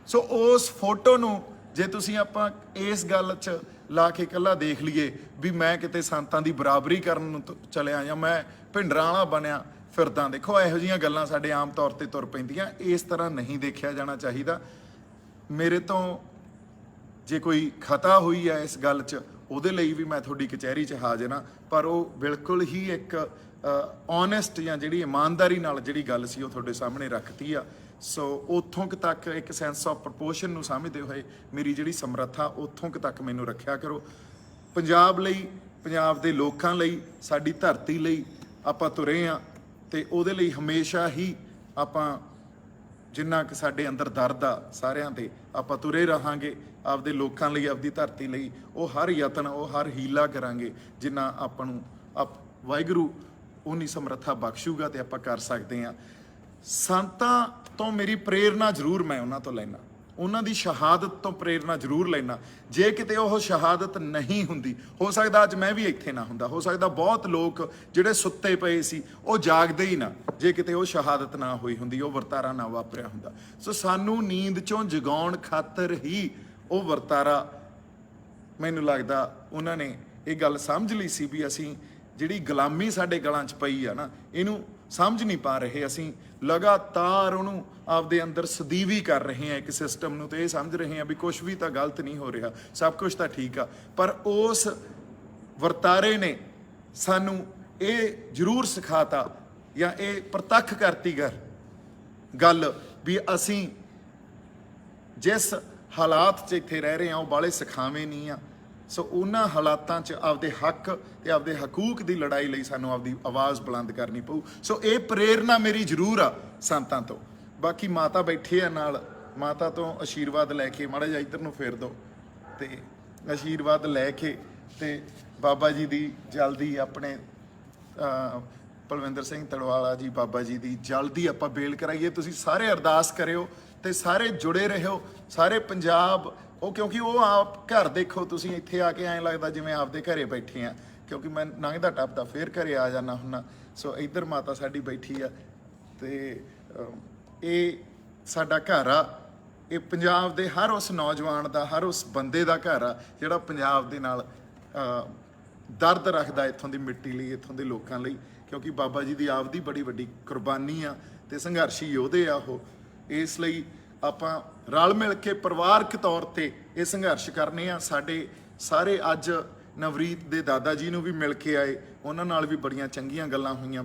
ਸੋ ਉਸ ਫੋਟੋ ਨੂੰ ਜੇ ਤੁਸੀਂ ਆਪਾਂ ਇਸ ਗੱਲ 'ਚ ਲਾ ਕੇ ਇਕੱਲਾ ਦੇਖ ਲਈਏ ਵੀ ਮੈਂ ਕਿਤੇ ਸੰਤਾਂ ਦੀ ਬਰਾਬਰੀ ਕਰਨ ਨੂੰ ਚਲਿਆ ਜਾਂ ਮੈਂ ਭਿੰਡਰਾਂ ਵਾਲਾ ਬਣਿਆ ਫਿਰਦਾ, ਦੇਖੋ ਇਹੋ ਜਿਹੀਆਂ ਗੱਲਾਂ ਸਾਡੇ ਆਮ ਤੌਰ ਤੇ ਤੁਰ ਪੈਂਦੀਆਂ। ਇਸ ਤਰ੍ਹਾਂ ਨਹੀਂ ਦੇਖਿਆ ਜਾਣਾ ਚਾਹੀਦਾ। ਮੇਰੇ ਤੋਂ ਜੇ ਕੋਈ ਖਤਾ ਹੋਈ ਹੈ ਇਸ ਗੱਲ 'ਚ, ਉਹਦੇ ਲਈ ਵੀ ਮੈਂ ਤੁਹਾਡੀ ਕਚਹਿਰੀ 'ਚ ਹਾਜ਼ਰ ਹਾਂ, ਪਰ ਉਹ ਬਿਲਕੁਲ ਹੀ ਇੱਕ ਓਨੈਸਟ ਜਾਂ ਜਿਹੜੀ ਇਮਾਨਦਾਰੀ ਨਾਲ ਜਿਹੜੀ ਗੱਲ ਸੀ ਉਹ ਤੁਹਾਡੇ ਸਾਹਮਣੇ ਰੱਖਤੀ ਆ। ਸੋ ਉੱਥੋਂ ਕੁ ਤੱਕ ਇੱਕ ਸੈਂਸ ਆਫ ਪ੍ਰਪੋਰਸ਼ਨ ਨੂੰ ਸਮਝਦੇ ਹੋਏ ਮੇਰੀ ਜਿਹੜੀ ਸਮਰੱਥਾ ਉੱਥੋਂ ਕੁ ਤੱਕ ਮੈਨੂੰ ਰੱਖਿਆ ਕਰੋ। ਪੰਜਾਬ ਲਈ, ਪੰਜਾਬ ਦੇ ਲੋਕਾਂ ਲਈ, ਸਾਡੀ ਧਰਤੀ ਲਈ ਆਪਾਂ ਤੁਰੇ ਹਾਂ ਤੇ ਉਹਦੇ ਲਈ ਹਮੇਸ਼ਾ ਹੀ ਆਪਾਂ ਜਿੰਨਾ ਕਿ ਸਾਡੇ ਅੰਦਰ ਦਰਦ ਆ ਸਾਰਿਆਂ ਤੇ ਆਪਾਂ ਤੁਰੇ ਰਹਾਂਗੇ। ਆਪਦੇ ਲੋਕਾਂ ਲਈ, ਆਪਦੀ ਧਰਤੀ ਲਈ ਉਹ ਹਰ ਯਤਨ, ਉਹ ਹਰ ਹੀਲਾ ਕਰਾਂਗੇ ਜਿੰਨਾ ਆਪਾਂ ਨੂੰ ਵਾਹਿਗੁਰੂ ਉਨੀ ਸਮਰੱਥਾ ਬਖਸ਼ੂਗਾ ਤੇ ਆਪਾਂ ਕਰ ਸਕਦੇ ਹਾਂ। ਸੰਤਾਂ ਤੋਂ ਮੇਰੀ ਪ੍ਰੇਰਨਾ ਜ਼ਰੂਰ ਮੈਂ ਉਹਨਾਂ ਤੋਂ ਲੈਣਾ, ਉਹਨਾਂ ਦੀ ਸ਼ਹਾਦਤ ਤੋਂ ਪ੍ਰੇਰਨਾ ਜ਼ਰੂਰ ਲੈਣਾ। ਜੇ ਕਿਤੇ ਉਹ ਸ਼ਹਾਦਤ ਨਹੀਂ ਹੁੰਦੀ, ਹੋ ਸਕਦਾ ਅੱਜ ਮੈਂ ਵੀ ਇੱਥੇ ਨਾ ਹੁੰਦਾ, ਹੋ ਸਕਦਾ ਬਹੁਤ ਲੋਕ ਜਿਹੜੇ ਸੁੱਤੇ ਪਏ ਸੀ ਉਹ ਜਾਗਦੇ ਹੀ ਨਾ, ਜੇ ਕਿਤੇ ਉਹ ਸ਼ਹਾਦਤ ਨਾ ਹੋਈ ਹੁੰਦੀ, ਉਹ ਵਰਤਾਰਾ ਨਾ ਵਾਪਰਿਆ ਹੁੰਦਾ। ਸੋ ਸਾਨੂੰ ਨੀਂਦ ਚੋਂ ਜਗਾਉਣ ਖਾਤਰ ਹੀ ਉਹ ਵਰਤਾਰਾ, ਮੈਨੂੰ ਲੱਗਦਾ ਉਹਨਾਂ ਨੇ ਇਹ ਗੱਲ ਸਮਝ ਲਈ ਸੀ ਵੀ ਅਸੀਂ ਜਿਹੜੀ ਗੁਲਾਮੀ ਸਾਡੇ ਗਲਾਂ 'ਚ ਪਈ ਆ ਨਾ, ਇਹਨੂੰ ਸਮਝ ਨਹੀਂ ਪਾ ਰਹੇ। ਅਸੀਂ ਲਗਾਤਾਰ ਉਹਨੂੰ ਆਪਦੇ ਅੰਦਰ ਸਦੀਵੀ ਕਰ ਰਹੇ ਹਾਂ ਇੱਕ ਸਿਸਟਮ ਨੂੰ, ਤੇ ਇਹ ਸਮਝ ਰਹੇ ਹਾਂ ਵੀ ਕੁਛ ਵੀ ਤਾਂ ਗਲਤ ਨਹੀਂ ਹੋ ਰਿਹਾ, ਸਭ ਕੁਛ ਤਾਂ ਠੀਕ ਆ। ਪਰ ਉਸ ਵਰਤਾਰੇ ਨੇ ਸਾਨੂੰ ਇਹ ਜ਼ਰੂਰ ਸਿਖਾਤਾ ਜਾਂ ਇਹ ਪ੍ਰਤੱਖ ਕਰਤੀ ਗੱਲ ਵੀ ਅਸੀਂ ਜਿਸ ਹਾਲਾਤ 'ਚ ਇੱਥੇ ਰਹਿ ਰਹੇ ਹਾਂ ਉਹ ਬਾਹਲੇ ਸਿਖਾਵੇਂ ਨਹੀਂ ਆ। ਸੋ ਉਹਨਾਂ ਹਾਲਾਤਾਂ 'ਚ ਆਪਦੇ ਹੱਕ ਤੇ ਆਪਦੇ ਹਕੂਕ ਦੀ ਲੜਾਈ ਲਈ ਸਾਨੂੰ ਆਪਦੀ ਆਵਾਜ਼ ਬੁਲੰਦ ਕਰਨੀ ਪਊ। ਸੋ ਇਹ ਪ੍ਰੇਰਨਾ ਮੇਰੀ ਜ਼ਰੂਰ ਆ ਸੰਤਾਂ ਤੋਂ। ਬਾਕੀ ਮਾਤਾ ਬੈਠੇ ਆ ਨਾਲ, ਮਾਤਾ ਤੋਂ ਆਸ਼ੀਰਵਾਦ ਲੈ ਕੇ ਮਾੜਾ ਜਿਹਾ ਇੱਧਰ ਨੂੰ ਫੇਰ ਦਿਓ ਤੇ ਆਸ਼ੀਰਵਾਦ ਲੈ ਕੇ ਤੇ ਬਾਬਾ ਜੀ ਦੀ ਜਲਦੀ ਆਪਣੇ ਪਲਵਿੰਦਰ ਸਿੰਘ ਤਲਵਾਲਾ ਜੀ ਬਾਬਾ ਜੀ ਦੀ ਜਲਦੀ ਆਪਾਂ ਬੇਲ ਕਰਾਈਏ। ਤੁਸੀਂ ਸਾਰੇ ਅਰਦਾਸ ਕਰਿਓ ਤੇ ਸਾਰੇ ਜੁੜੇ ਰਹੋ, ਸਾਰੇ ਪੰਜਾਬ ਉਹ, ਕਿਉਂਕਿ ਉਹ ਆਪ ਘਰ ਦੇਖੋ ਤੁਸੀਂ ਇੱਥੇ ਆ ਕੇ ਐਂ ਲੱਗਦਾ ਜਿਵੇਂ ਆਪਦੇ ਘਰੇ ਬੈਠੇ ਆ, ਕਿਉਂਕਿ ਮੈਂ ਲੰਘਦਾ ਟੱਪਦਾ ਫੇਰ ਘਰੇ ਆ ਜਾਂਦਾ ਹੁੰਦਾ। ਸੋ ਇੱਧਰ ਮਾਤਾ ਸਾਡੀ ਬੈਠੀ ਆ ਤੇ ਇਹ ਸਾਡਾ ਘਰ ਆ, ਇਹ ਪੰਜਾਬ ਦੇ ਹਰ ਉਸ ਨੌਜਵਾਨ ਦਾ, ਹਰ ਉਸ ਬੰਦੇ ਦਾ ਘਰ ਆ ਜਿਹੜਾ ਪੰਜਾਬ ਦੇ ਨਾਲ ਦਰਦ ਰੱਖਦਾ ਇੱਥੋਂ ਦੀ ਮਿੱਟੀ ਲਈ, ਇੱਥੋਂ ਦੇ ਲੋਕਾਂ ਲਈ, ਕਿਉਂਕਿ ਬਾਬਾ ਜੀ ਦੀ ਆਪਦੀ ਬੜੀ ਵੱਡੀ ਕੁਰਬਾਨੀ ਆ ਤੇ ਸੰਘਰਸ਼ੀ ਯੋਧੇ ਆ ਉਹ। ਇਸ ਲਈ ਆਪਾਂ ਰਲ ਮਿਲ ਕੇ ਪਰਿਵਾਰਕ ਤੌਰ ਤੇ ਇਹ ਸੰਘਰਸ਼ ਕਰਨੇ ਆ। ਸਾਡੇ ਸਾਰੇ ਅੱਜ ਨਵਰੀਤ ਦੇ ਦਾਦਾ ਜੀ ਨੂੰ ਵੀ ਮਿਲ ਕੇ ਆਏ, ਉਹਨਾਂ ਨਾਲ ਵੀ ਬੜੀਆਂ ਚੰਗੀਆਂ ਗੱਲਾਂ ਹੋਈਆਂ,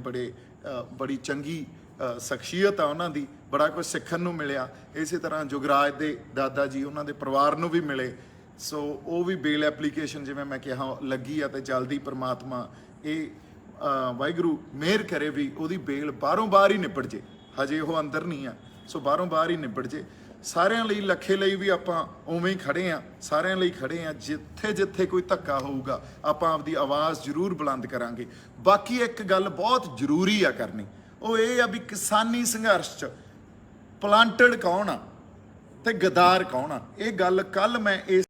ਬੜੀ ਚੰਗੀ ਸ਼ਖਸੀਅਤ ਆ ਉਹਨਾਂ ਦੀ, ਬੜਾ ਕੁਝ ਸਿੱਖਣ ਨੂੰ ਮਿਲਿਆ। ਇਸੇ ਤਰ੍ਹਾਂ ਜੁਗਰਾਜ ਦੇ ਦਾਦਾ ਜੀ ਉਹਨਾਂ ਦੇ ਪਰਿਵਾਰ ਨੂੰ ਵੀ ਮਿਲੇ। ਸੋ ਉਹ ਵੀ ਬੇਲ ਐਪਲੀਕੇਸ਼ਨ ਜਿਵੇਂ ਮੈਂ ਕਿਹਾ ਲੱਗੀ ਆ, ਤੇ ਜਲਦੀ ਪ੍ਰਮਾਤਮਾ ਇਹ ਵਾਹਿਗੁਰੂ ਮਿਹਰ ਕਰੇ ਵੀ ਉਹਦੀ ਬੇਲ ਬਾਹਰੋਂ ਬਾਹਰ ਹੀ ਨਿਬੜ ਜੇ। ਹਜੇ ਉਹ ਅੰਦਰ ਨਹੀਂ ਆ, ਸੋ ਬਾਹਰੋਂ ਬਾਹਰ ਹੀ ਨਿਬੜ ਜੇ। ਸਾਰਿਆਂ ਲਈ, ਲੱਖੇ ਲਈ ਵੀ ਆਪਾਂ ਉਵੇਂ ਹੀ ਖੜੇ ਆ, ਸਾਰਿਆਂ ਲਈ ਖੜੇ ਆ। ਜਿੱਥੇ ਜਿੱਥੇ ਕੋਈ ਧੱਕਾ ਹੋਊਗਾ ਆਪਾਂ ਆਪਦੀ ਆਵਾਜ਼ ਜ਼ਰੂਰ ਬੁਲੰਦ ਕਰਾਂਗੇ। ਬਾਕੀ ਇੱਕ ਗੱਲ ਬਹੁਤ ਜ਼ਰੂਰੀ ਆ ਕਰਨੀ, ਉਹ ਇਹ ਆ ਵੀ ਕਿਸਾਨੀ ਸੰਘਰਸ਼ 'ਚ ਪਲਾਂਟਡ ਕੌਣ ਆ ਤੇ ਗਦਾਰ ਕੌਣ ਆ। ਇਹ ਗੱਲ ਕੱਲ ਮੈਂ ਇਸ